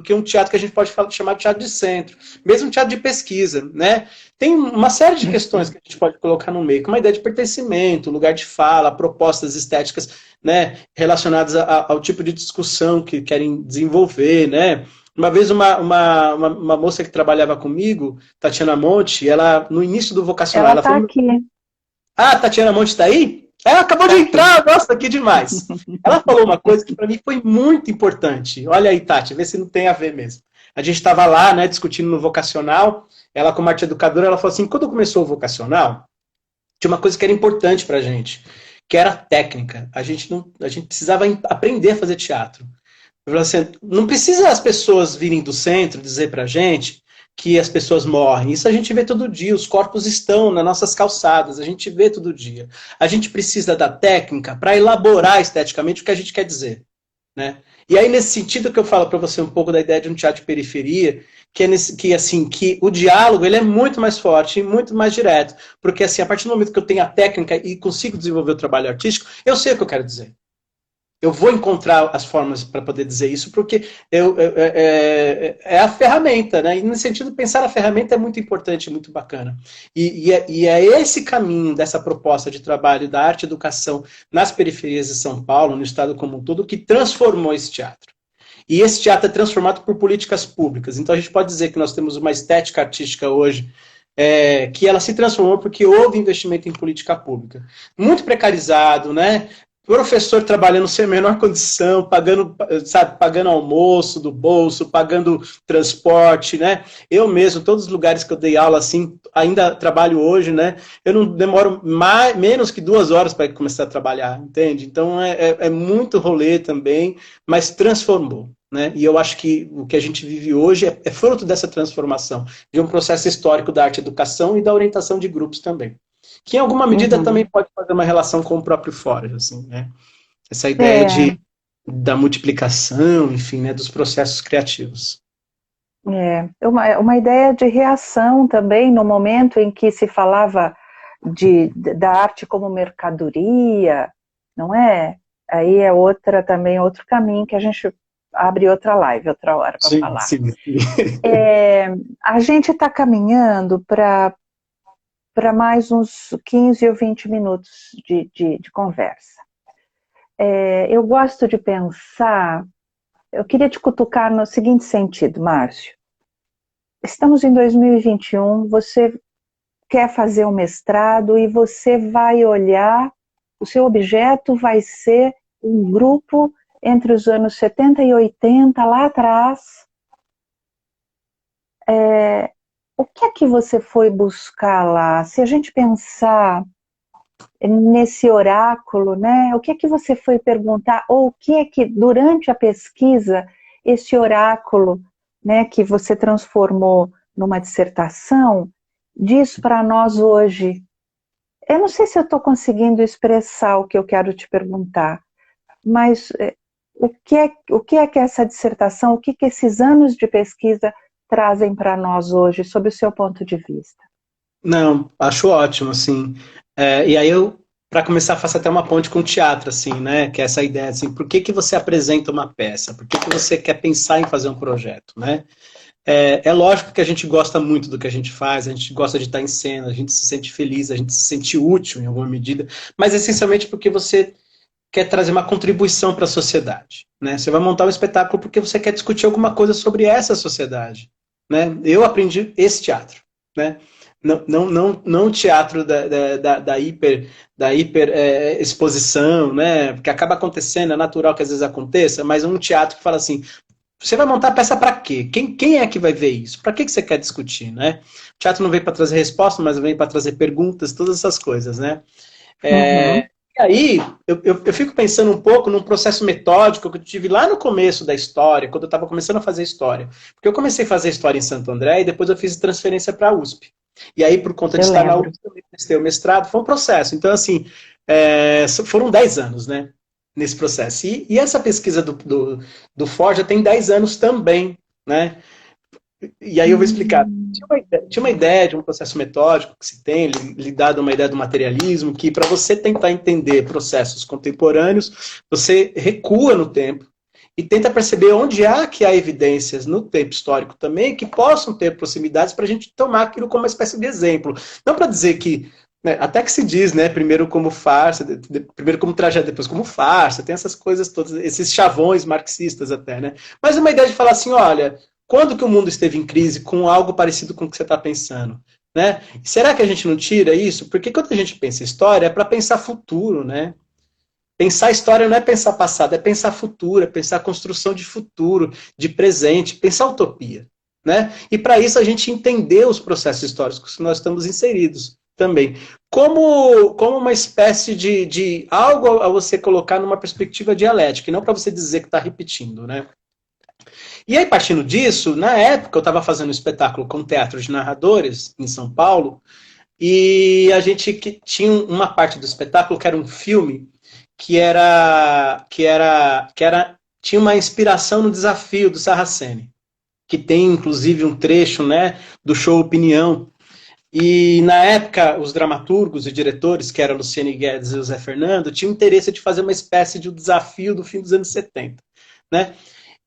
que um teatro que a gente pode chamar de teatro de centro, mesmo teatro de pesquisa, né? Tem uma série de questões que a gente pode colocar no meio, como a ideia de pertencimento, lugar de fala, propostas estéticas, né, relacionadas ao tipo de discussão que querem desenvolver, né? Uma vez uma moça que trabalhava comigo, Tatiana Monte, ela, no início do vocacional... Ela está aqui. Ah, Tatiana Monte está aí? Ela acabou de entrar, gosta aqui demais. Ela falou uma coisa que para mim foi muito importante. Olha aí, Tati, vê se não tem a ver mesmo. A gente estava lá, né, discutindo no vocacional, ela como arte educadora, ela falou assim, quando começou o vocacional, tinha uma coisa que era importante pra gente, que era a técnica. A gente precisava aprender a fazer teatro. Eu falei assim, não precisa as pessoas virem do centro dizer pra gente que as pessoas morrem. Isso a gente vê todo dia, os corpos estão nas nossas calçadas, a gente vê todo dia. A gente precisa da técnica para elaborar esteticamente o que a gente quer dizer, né? E aí, nesse sentido que eu falo para você um pouco da ideia de um teatro de periferia, que o diálogo ele é muito mais forte e muito mais direto. Porque assim, a partir do momento que eu tenho a técnica e consigo desenvolver o trabalho artístico, eu sei o que eu quero dizer. Eu vou encontrar as formas para poder dizer isso, porque é a ferramenta, né? E nesse sentido, pensar a ferramenta é muito importante, muito bacana. E é esse caminho dessa proposta de trabalho da arte e educação nas periferias de São Paulo, no estado como um todo, que transformou esse teatro. E esse teatro é transformado por políticas públicas. Então a gente pode dizer que nós temos uma estética artística hoje que ela se transformou porque houve investimento em política pública. Muito precarizado, né? Professor trabalhando sem a menor condição, pagando almoço do bolso, pagando transporte, né? Eu mesmo, todos os lugares que eu dei aula, assim, ainda trabalho hoje, né? Eu não demoro menos que 2 horas para começar a trabalhar, entende? Então é muito rolê também, mas transformou, né? E eu acho que o que a gente vive hoje é fruto dessa transformação, de um processo histórico da arte-educação e da orientação de grupos também. Que em alguma medida também pode fazer uma relação com o próprio fora, assim, né? Essa ideia da multiplicação, enfim, né, dos processos criativos. Uma ideia de reação também no momento em que se falava da arte como mercadoria, não é? Aí é outro caminho que a gente abre outra live, outra hora para falar. Sim. A gente está caminhando para mais uns 15 ou 20 minutos de conversa. Eu gosto de pensar, eu queria te cutucar no seguinte sentido, Márcio. Estamos em 2021, você quer fazer um mestrado e você vai olhar, o seu objeto vai ser um grupo entre os anos 70 e 80, lá atrás. O que é que você foi buscar lá? Se a gente pensar nesse oráculo, né? O que é que você foi perguntar? Ou o que é que, durante a pesquisa, esse oráculo, né, que você transformou numa dissertação, diz para nós hoje? Eu não sei se eu estou conseguindo expressar o que eu quero te perguntar, mas o que é que essa dissertação, o que esses anos de pesquisa trazem para nós hoje, sob o seu ponto de vista? Não, acho ótimo, assim. E aí eu, para começar, faço até uma ponte com o teatro, assim, né? Que é essa ideia, assim, por que você apresenta uma peça? Por que você quer pensar em fazer um projeto, né? É lógico que a gente gosta muito do que a gente faz, a gente gosta de estar em cena, a gente se sente feliz, a gente se sente útil em alguma medida, mas essencialmente porque você quer trazer uma contribuição para a sociedade, né? Você vai montar um espetáculo porque você quer discutir alguma coisa sobre essa sociedade, né? Eu aprendi esse teatro, né? Não o teatro da hiper exposição, né? Que acaba acontecendo, é natural que às vezes aconteça, mas um teatro que fala assim, você vai montar a peça para quê? Quem é que vai ver isso? Para que você quer discutir, né? O teatro não vem para trazer respostas, mas vem para trazer perguntas, todas essas coisas, né? E aí, eu fico pensando um pouco num processo metódico que eu tive lá no começo da história, quando eu estava começando a fazer história. Porque eu comecei a fazer história em Santo André e depois eu fiz transferência para a USP. E aí, por conta de estar na USP, eu prestei o mestrado, foi um processo. Então, assim, foram 10 anos, né? nesse processo. E essa pesquisa do Forja tem 10 anos também, né? E aí eu vou explicar. Tinha uma ideia de um processo metódico que se tem, lidado a uma ideia do materialismo, que para você tentar entender processos contemporâneos, você recua no tempo e tenta perceber onde que há evidências no tempo histórico também que possam ter proximidades para a gente tomar aquilo como uma espécie de exemplo. Não para dizer que, né, até que se diz, né, primeiro como farsa, primeiro como tragédia, depois como farsa, tem essas coisas todas, esses chavões marxistas até, né? Mas uma ideia de falar assim, olha, quando que o mundo esteve em crise com algo parecido com o que você está pensando? Né? Será que a gente não tira isso? Porque quando a gente pensa história, é para pensar futuro, né? Pensar história não é pensar passado, é pensar futuro, é pensar construção de futuro, de presente, pensar utopia. Né? E para isso a gente entender os processos históricos que nós estamos inseridos também. Como uma espécie de algo a você colocar numa perspectiva dialética, e não para você dizer que está repetindo. Né? E aí, partindo disso, na época eu estava fazendo um espetáculo com teatro de narradores em São Paulo, e a gente tinha uma parte do espetáculo que era um filme tinha uma inspiração no Desafio do Saraceni, que tem inclusive um trecho, né, do show Opinião. E na época os dramaturgos e diretores, que eram Luciane Guedes e o Zé Fernando, tinham interesse de fazer uma espécie de desafio do fim dos anos 70, né?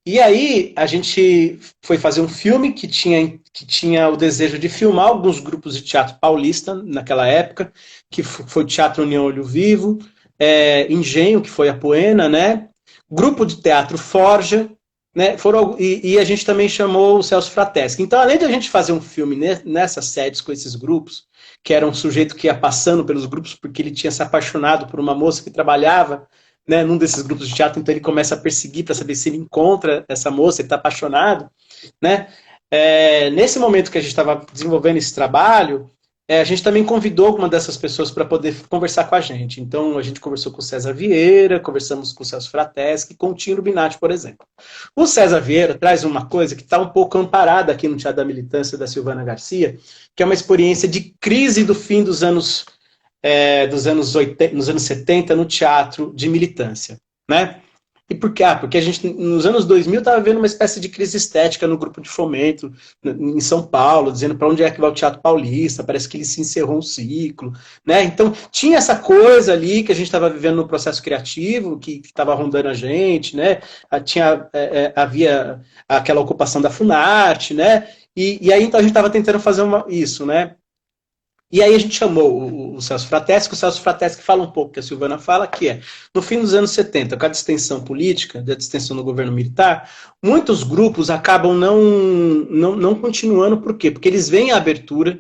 E aí a gente foi fazer um filme que tinha o desejo de filmar alguns grupos de teatro paulista naquela época, que foi o Teatro União Olho Vivo, Engenho, que foi a Poena, né? Grupo de Teatro Forja, né? E a gente também chamou o Celso Frateschi. Então, além de a gente fazer um filme nessas sedes com esses grupos, que era um sujeito que ia passando pelos grupos porque ele tinha se apaixonado por uma moça que trabalhava, né, num desses grupos de teatro, então ele começa a perseguir para saber se ele encontra essa moça, ele está apaixonado, né? Nesse momento que a gente estava desenvolvendo esse trabalho, a gente também convidou uma dessas pessoas para poder conversar com a gente. Então a gente conversou com o César Vieira, conversamos com o Celso Frateschi, com o Tino Binatti, por exemplo. O César Vieira traz uma coisa que está um pouco amparada aqui no Teatro da Militância da Silvana Garcia, que é uma experiência de crise do fim dos anos 80, nos anos 70 no teatro de militância, né? E por quê? Porque a gente, nos anos 2000, estava vendo uma espécie de crise estética no grupo de fomento em São Paulo, dizendo para onde é que vai o Teatro Paulista, parece que ele se encerrou um ciclo, né? Então, tinha essa coisa ali que a gente estava vivendo no processo criativo, que estava rondando a gente, né? Havia aquela ocupação da Funarte, né? E aí, então, a gente estava tentando fazer isso, né? E aí a gente chamou o Celso Frateschi fala um pouco que a Silvana fala, que no fim dos anos 70, com a distensão política, da distensão do governo militar, muitos grupos acabam não continuando, por quê? Porque eles veem a abertura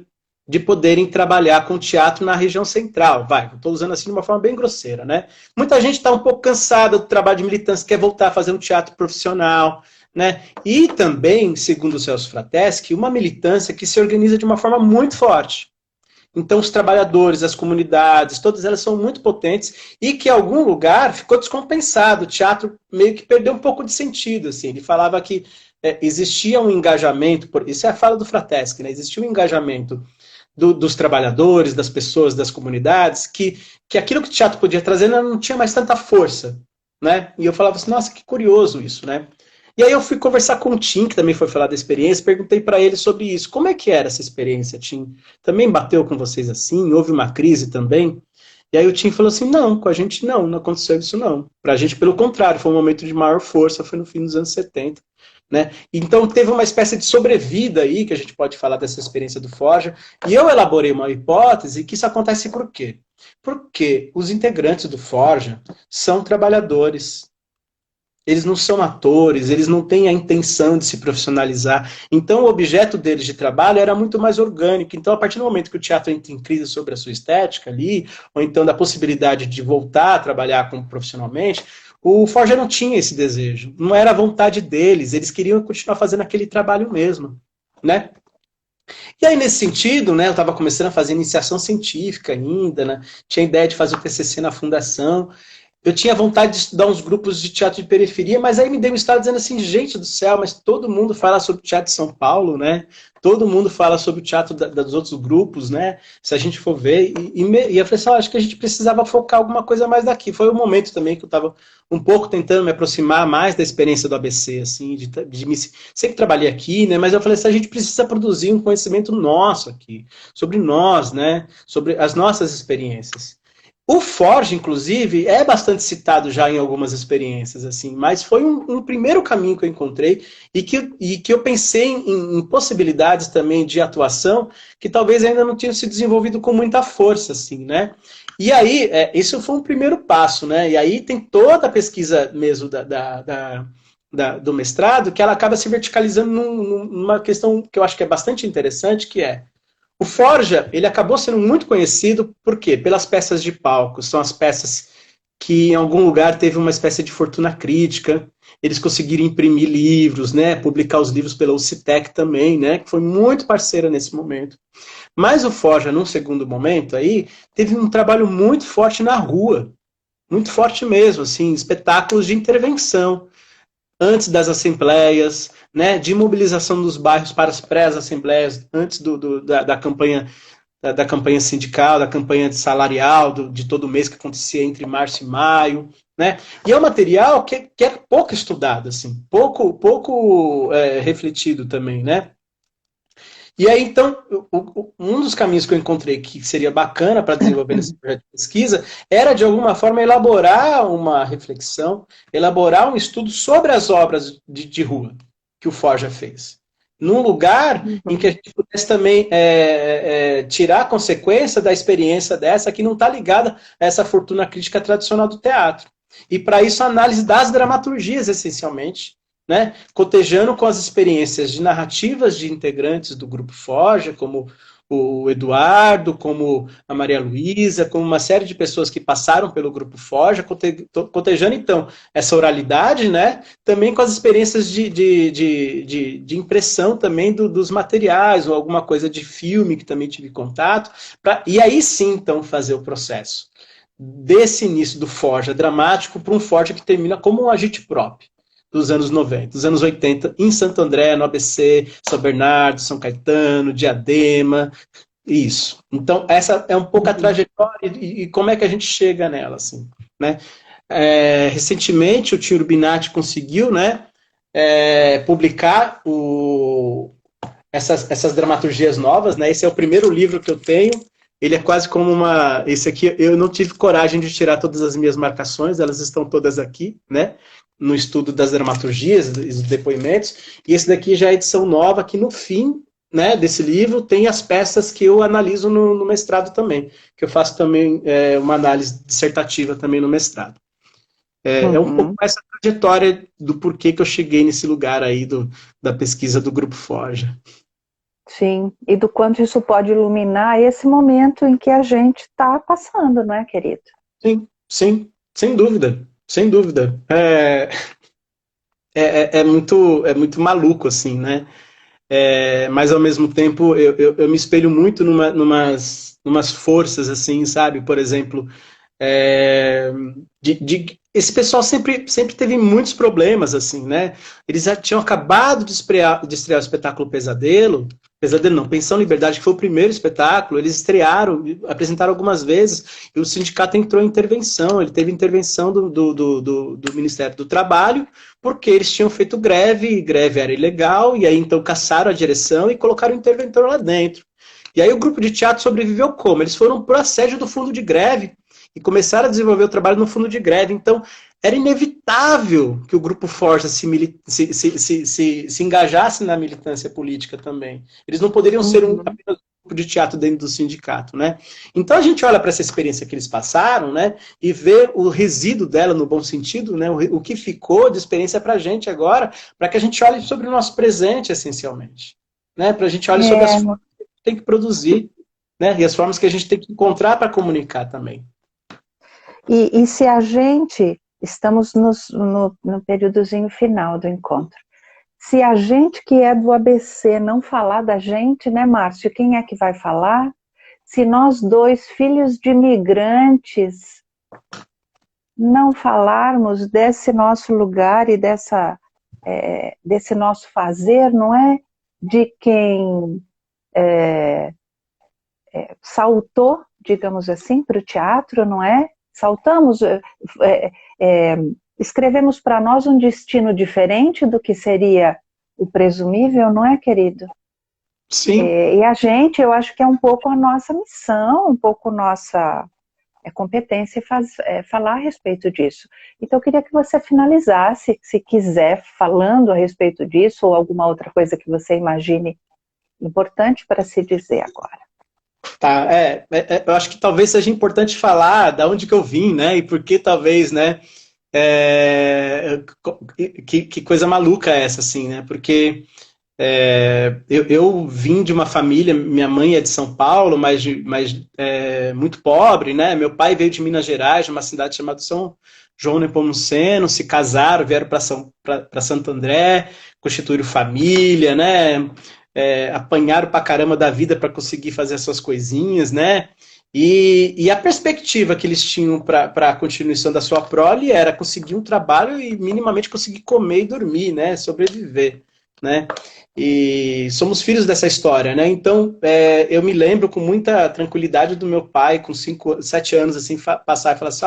de poderem trabalhar com teatro na região central, estou usando assim de uma forma bem grosseira, né? Muita gente está um pouco cansada do trabalho de militância, quer voltar a fazer um teatro profissional, né? E também, segundo o Celso Frateschi, uma militância que se organiza de uma forma muito forte. Então, os trabalhadores, as comunidades, todas elas são muito potentes e que, em algum lugar, ficou descompensado. O teatro meio que perdeu um pouco de sentido. Assim. Ele falava que existia um engajamento, isso é a fala do Frateschi, né? Existia um engajamento dos trabalhadores, das pessoas, das comunidades, que aquilo que o teatro podia trazer não tinha mais tanta força. Né? E eu falava assim, nossa, que curioso isso, né? E aí eu fui conversar com o Tim, que também foi falar da experiência, perguntei para ele sobre isso. Como é que era essa experiência, Tim? Também bateu com vocês assim? Houve uma crise também? E aí o Tim falou assim, não, com a gente não aconteceu isso não. Para a gente, pelo contrário, foi um momento de maior força, foi no fim dos anos 70. Né? Então teve uma espécie de sobrevida aí, que a gente pode falar dessa experiência do Forja, e eu elaborei uma hipótese que isso acontece por quê? Porque os integrantes do Forja são trabalhadores. Eles não são atores, eles não têm a intenção de se profissionalizar. Então, o objeto deles de trabalho era muito mais orgânico. Então, a partir do momento que o teatro entra em crise sobre a sua estética ali, ou então da possibilidade de voltar a trabalhar profissionalmente, o Forja não tinha esse desejo. Não era a vontade deles, eles queriam continuar fazendo aquele trabalho mesmo, né? E aí, nesse sentido, né, eu estava começando a fazer iniciação científica ainda, né? Tinha a ideia de fazer o TCC na fundação. eu tinha vontade de estudar uns grupos de teatro de periferia, mas aí me deu um estado dizendo assim, gente do céu, mas todo mundo fala sobre o teatro de São Paulo, né? Todo mundo fala sobre o teatro dos outros grupos, né? Se a gente for ver. E eu falei assim, acho que a gente precisava focar alguma coisa mais daqui. Foi o momento também que eu estava um pouco tentando me aproximar mais da experiência do ABC, assim, sei que trabalhei aqui, né? Mas eu falei assim, a gente precisa produzir um conhecimento nosso aqui, sobre nós, né? Sobre as nossas experiências. O Forge, inclusive, é bastante citado já em algumas experiências, assim, mas foi um primeiro caminho que eu encontrei e que eu pensei em possibilidades também de atuação que talvez ainda não tinham se desenvolvido com muita força, assim, né? E aí, isso foi um primeiro passo, né? E aí tem toda a pesquisa mesmo do mestrado que ela acaba se verticalizando numa questão que eu acho que é bastante interessante, que é o Forja, ele acabou sendo muito conhecido, por quê? Pelas peças de palco. São as peças que em algum lugar teve uma espécie de fortuna crítica. Eles conseguiram imprimir livros, né? Publicar os livros pela UCTEC também, né? Que foi muito parceira nesse momento. Mas o Forja, num segundo momento aí, teve um trabalho muito forte na rua. Muito forte mesmo, assim, espetáculos de intervenção antes das assembleias, né, de mobilização dos bairros para as pré-assembleias, antes da campanha da campanha sindical, da campanha salarial, de todo mês que acontecia entre março e maio, né? E é um material que é pouco estudado, assim, pouco refletido também, né? E aí, então, um dos caminhos que eu encontrei que seria bacana para desenvolver esse projeto de pesquisa era, de alguma forma, elaborar uma reflexão, elaborar um estudo sobre as obras de rua que o Forja fez. Num lugar em que a gente pudesse também tirar a consequência da experiência dessa, que não está ligada a essa fortuna crítica tradicional do teatro. E, para isso, a análise das dramaturgias, essencialmente, né, cotejando com as experiências de narrativas de integrantes do Grupo Forja, como o Eduardo, como a Maria Luísa, como uma série de pessoas que passaram pelo Grupo Forja, cotejando, então, essa oralidade, né, também com as experiências de impressão também dos materiais, ou alguma coisa de filme que também tive contato, e aí sim, então, fazer o processo desse início do Forja dramático para um Forja que termina como um agite-prop dos anos 90, dos anos 80, em Santo André, no ABC, São Bernardo, São Caetano, Diadema, isso. Então, essa é um pouco a trajetória e como é que a gente chega nela, assim, né? Recentemente, o Tio Urbinati conseguiu, né, publicar essas dramaturgias novas, né? Esse é o primeiro livro que eu tenho. Ele é quase como uma... Esse aqui, eu não tive coragem de tirar todas as minhas marcações, elas estão todas aqui, né? No estudo das dramaturgias, dos depoimentos, e esse daqui já é a edição nova, que no fim, né, desse livro tem as peças que eu analiso no mestrado também, que eu faço também uma análise dissertativa também no mestrado. É um pouco essa trajetória do porquê que eu cheguei nesse lugar aí da pesquisa do Grupo Forja. Sim, e do quanto isso pode iluminar esse momento em que a gente está passando, não é, querido? Sim, sim, sem dúvida, sem dúvida. É muito maluco, assim, né? Mas, ao mesmo tempo, eu me espelho muito numas forças, assim, sabe? Por exemplo, esse pessoal sempre teve muitos problemas, assim, né? Eles já tinham acabado de estrear o espetáculo Pesadelo. Pesadelo não, Pensão Liberdade, que foi o primeiro espetáculo. Eles estrearam, apresentaram algumas vezes, e o sindicato entrou em intervenção. Ele teve intervenção do Ministério do Trabalho, porque eles tinham feito greve, e greve era ilegal, e aí então caçaram a direção e colocaram o interventor lá dentro. E aí o grupo de teatro sobreviveu como? Eles foram para o assédio do fundo de greve, e começaram a desenvolver o trabalho no fundo de greve. Então, era inevitável que o Grupo Força se engajasse na militância política também. Eles não poderiam ser apenas um grupo de teatro dentro do sindicato, né? Então, a gente olha para essa experiência que eles passaram, né, e vê o resíduo dela, no bom sentido, né, o que ficou de experiência para a gente agora, para que a gente olhe sobre o nosso presente, essencialmente. Né? Para a gente olhe sobre as formas que a gente tem que produzir, né, e as formas que a gente tem que encontrar para comunicar também. E se a gente, estamos no períodozinho final do encontro, se a gente que é do ABC não falar da gente, né, Márcio, quem é que vai falar? Se nós dois, filhos de imigrantes, não falarmos desse nosso lugar e desse nosso fazer, não é? De quem saltou, digamos assim, para o teatro, não é? Saltamos, escrevemos para nós um destino diferente do que seria o presumível, não é, querido? Sim. E a gente, eu acho que é um pouco a nossa missão, um pouco nossa competência falar a respeito disso. Então, eu queria que você finalizasse, se quiser, falando a respeito disso, ou alguma outra coisa que você imagine importante para se dizer agora. Tá, eu acho que talvez seja importante falar da onde que eu vim, né? E por que talvez, né? Que coisa maluca é essa, assim, né? Porque eu vim de uma família, minha mãe é de São Paulo, mas muito pobre, né? Meu pai veio de Minas Gerais, de uma cidade chamada São João Nepomuceno, se casaram, vieram para Santo André, constituíram família, né? Apanharam pra caramba da vida para conseguir fazer as suas coisinhas, né? E a perspectiva que eles tinham para a continuação da sua prole era conseguir um trabalho e minimamente conseguir comer e dormir, né? Sobreviver, né? E somos filhos dessa história, né? Então, eu me lembro com muita tranquilidade do meu pai, com 7 anos, assim, passar e falar assim,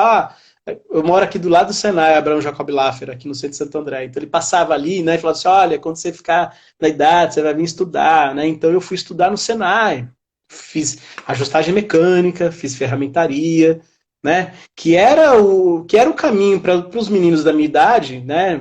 eu moro aqui do lado do Senai, Abrão Jacob Laffer, aqui no centro de Santo André. Então, ele passava ali, né, e falava assim, olha, quando você ficar na idade, você vai vir estudar, né? Então, eu fui estudar no Senai. Fiz ajustagem mecânica, fiz ferramentaria, né? Que era o caminho para os meninos da minha idade, né?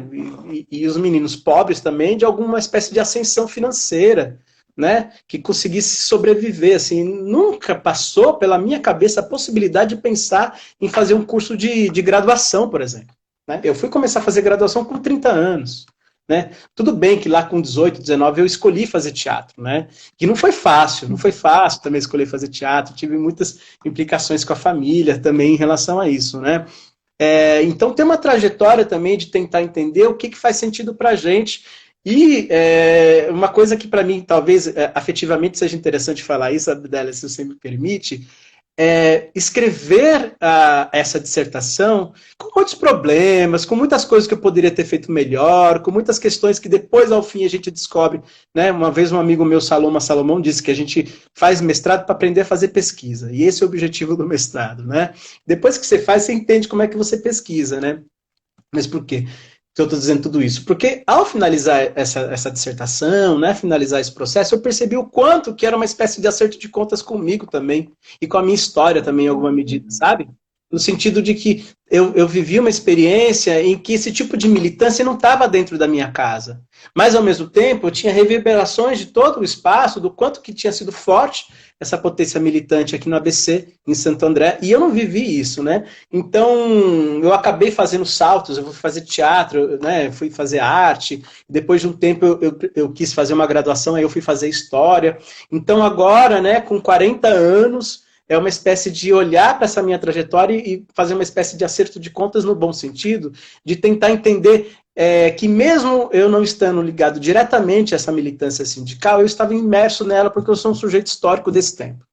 E os meninos pobres também, de alguma espécie de ascensão financeira, né? Que conseguisse sobreviver. Assim, nunca passou pela minha cabeça a possibilidade de pensar em fazer um curso de graduação, por exemplo. Né? Eu fui começar a fazer graduação com 30 anos. Né? Tudo bem que lá com 18, 19 eu escolhi fazer teatro, né? Que não foi fácil, não foi fácil também escolher fazer teatro, tive muitas implicações com a família também em relação a isso, né? Então tem uma trajetória também de tentar entender o que faz sentido pra gente e uma coisa que para mim talvez afetivamente seja interessante falar isso, Abdélia, se você me permite, escrever essa dissertação com muitos problemas, com muitas coisas que eu poderia ter feito melhor, com muitas questões que depois, ao fim, a gente descobre. Né? Uma vez um amigo meu, Salomão, disse que a gente faz mestrado para aprender a fazer pesquisa. E esse é o objetivo do mestrado. Né? Depois que você faz, você entende como é que você pesquisa. Né? Mas por quê? Que eu estou dizendo tudo isso? Porque ao finalizar essa dissertação, né, finalizar esse processo, eu percebi o quanto que era uma espécie de acerto de contas comigo também, e com a minha história também, em alguma medida, sabe? No sentido de que eu vivi uma experiência em que esse tipo de militância não estava dentro da minha casa. Mas, ao mesmo tempo, eu tinha reverberações de todo o espaço, do quanto que tinha sido forte essa potência militante aqui no ABC, em Santo André, e eu não vivi isso, né? Então, eu acabei fazendo saltos, eu fui fazer teatro, né? Fui fazer arte, depois de um tempo eu quis fazer uma graduação, aí eu fui fazer história. Então, agora, né, com 40 anos, é uma espécie de olhar para essa minha trajetória e fazer uma espécie de acerto de contas no bom sentido, de tentar entender que mesmo eu não estando ligado diretamente a essa militância sindical, eu estava imerso nela porque eu sou um sujeito histórico desse tempo.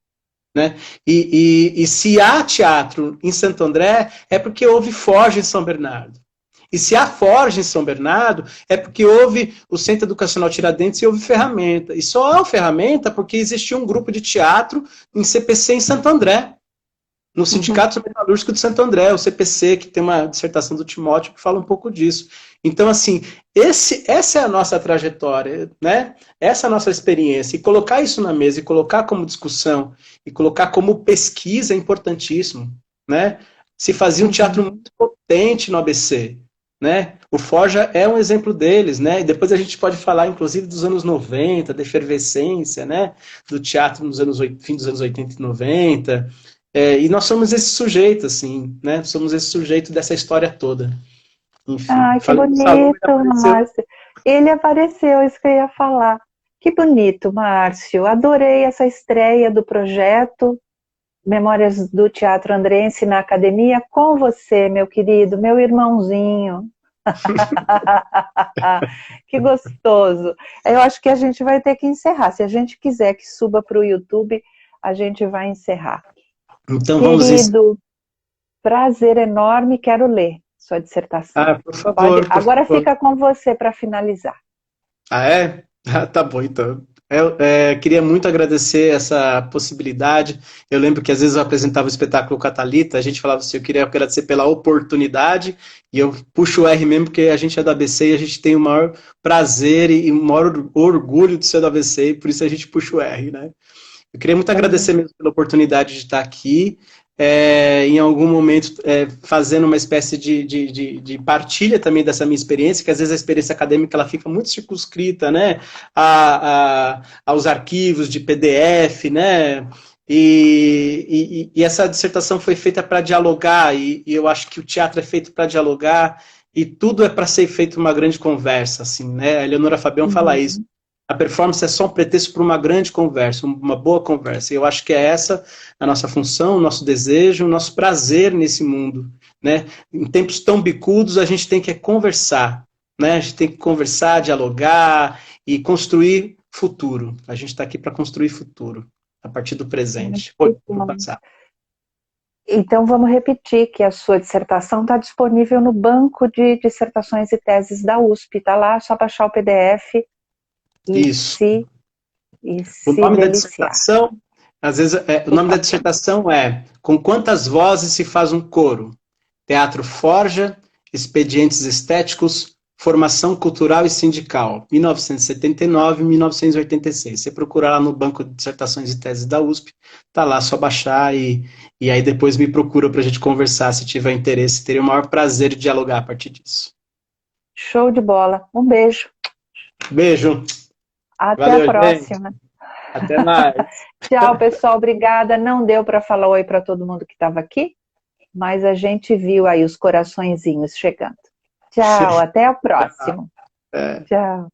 Né? E se há teatro em Santo André, é porque houve Forja em São Bernardo. E se há Forja em São Bernardo, é porque houve o Centro Educacional Tiradentes e houve ferramenta. E só há ferramenta porque existia um grupo de teatro em CPC em Santo André, no Sindicato Metalúrgico de Santo André, o CPC, que tem uma dissertação do Timóteo que fala um pouco disso. Então, assim, essa é a nossa trajetória, né? Essa é a nossa experiência. E colocar isso na mesa, e colocar como discussão, e colocar como pesquisa é importantíssimo, né? Se fazia um teatro muito potente no ABC, né? O Forja é um exemplo deles, né? E depois a gente pode falar, inclusive, dos anos 90, da efervescência, né? Do teatro nos fim dos anos 80 e 90. E nós somos esse sujeito, assim, né? Somos esse sujeito dessa história toda. Enfim, Ai, que falei do Salomão, ele bonito, apareceu. Márcio. Ele apareceu, isso que eu ia falar. Que bonito, Márcio. Adorei essa estreia do projeto Memórias do Teatro Andrense na Academia com você, meu querido, meu irmãozinho. Que gostoso. Eu acho que a gente vai ter que encerrar. Se a gente quiser que suba para o YouTube, a gente vai encerrar. Então vamos Querido, prazer enorme, quero ler sua dissertação. Ah, por favor, por Agora favor. fica com você para finalizar. Ah, é? Ah, tá bom, então. Eu queria muito agradecer essa possibilidade. Eu lembro que às vezes eu apresentava o espetáculo Catalita, a gente falava assim, eu queria agradecer pela oportunidade, e eu puxo o R mesmo, porque a gente é do ABC e a gente tem o maior prazer e o maior orgulho de ser do ABC, e por isso a gente puxa o R, né? Eu queria muito agradecer mesmo pela oportunidade de estar aqui, em algum momento fazendo uma espécie de partilha também dessa minha experiência, que às vezes a experiência acadêmica ela fica muito circunscrita, né, aos arquivos de PDF, né, e essa dissertação foi feita para dialogar, e eu acho que o teatro é feito para dialogar, e tudo é para ser feito uma grande conversa, assim, né, a Eleonora Fabião fala isso. A performance é só um pretexto para uma grande conversa, uma boa conversa. E eu acho que é essa a nossa função, o nosso desejo, o nosso prazer nesse mundo, né? Em tempos tão bicudos, a gente tem que conversar, né? A gente tem que conversar, dialogar e construir futuro. A gente está aqui para construir futuro, a partir do presente. Pode passar. Então, vamos repetir que a sua dissertação está disponível no banco de dissertações e teses da USP. Está lá, é só baixar o PDF Isso. e O se nome da deliciar. dissertação, às vezes, o nome da dissertação é Com quantas vozes se faz um coro? Teatro Forja, Expedientes Estéticos, Formação Cultural e Sindical, 1979-1986. Você procurar lá no banco de dissertações e teses da USP, tá lá, só baixar e aí depois me procura para a gente conversar, se tiver interesse. Teria o maior prazer de dialogar a partir disso. Show de bola. Um beijo. Beijo. Até Valeu, a próxima. gente. Até mais. Tchau, pessoal. Obrigada. Não deu para falar oi para todo mundo que estava aqui, mas a gente viu aí os coraçõezinhos chegando. Tchau, até a próxima. É. Tchau.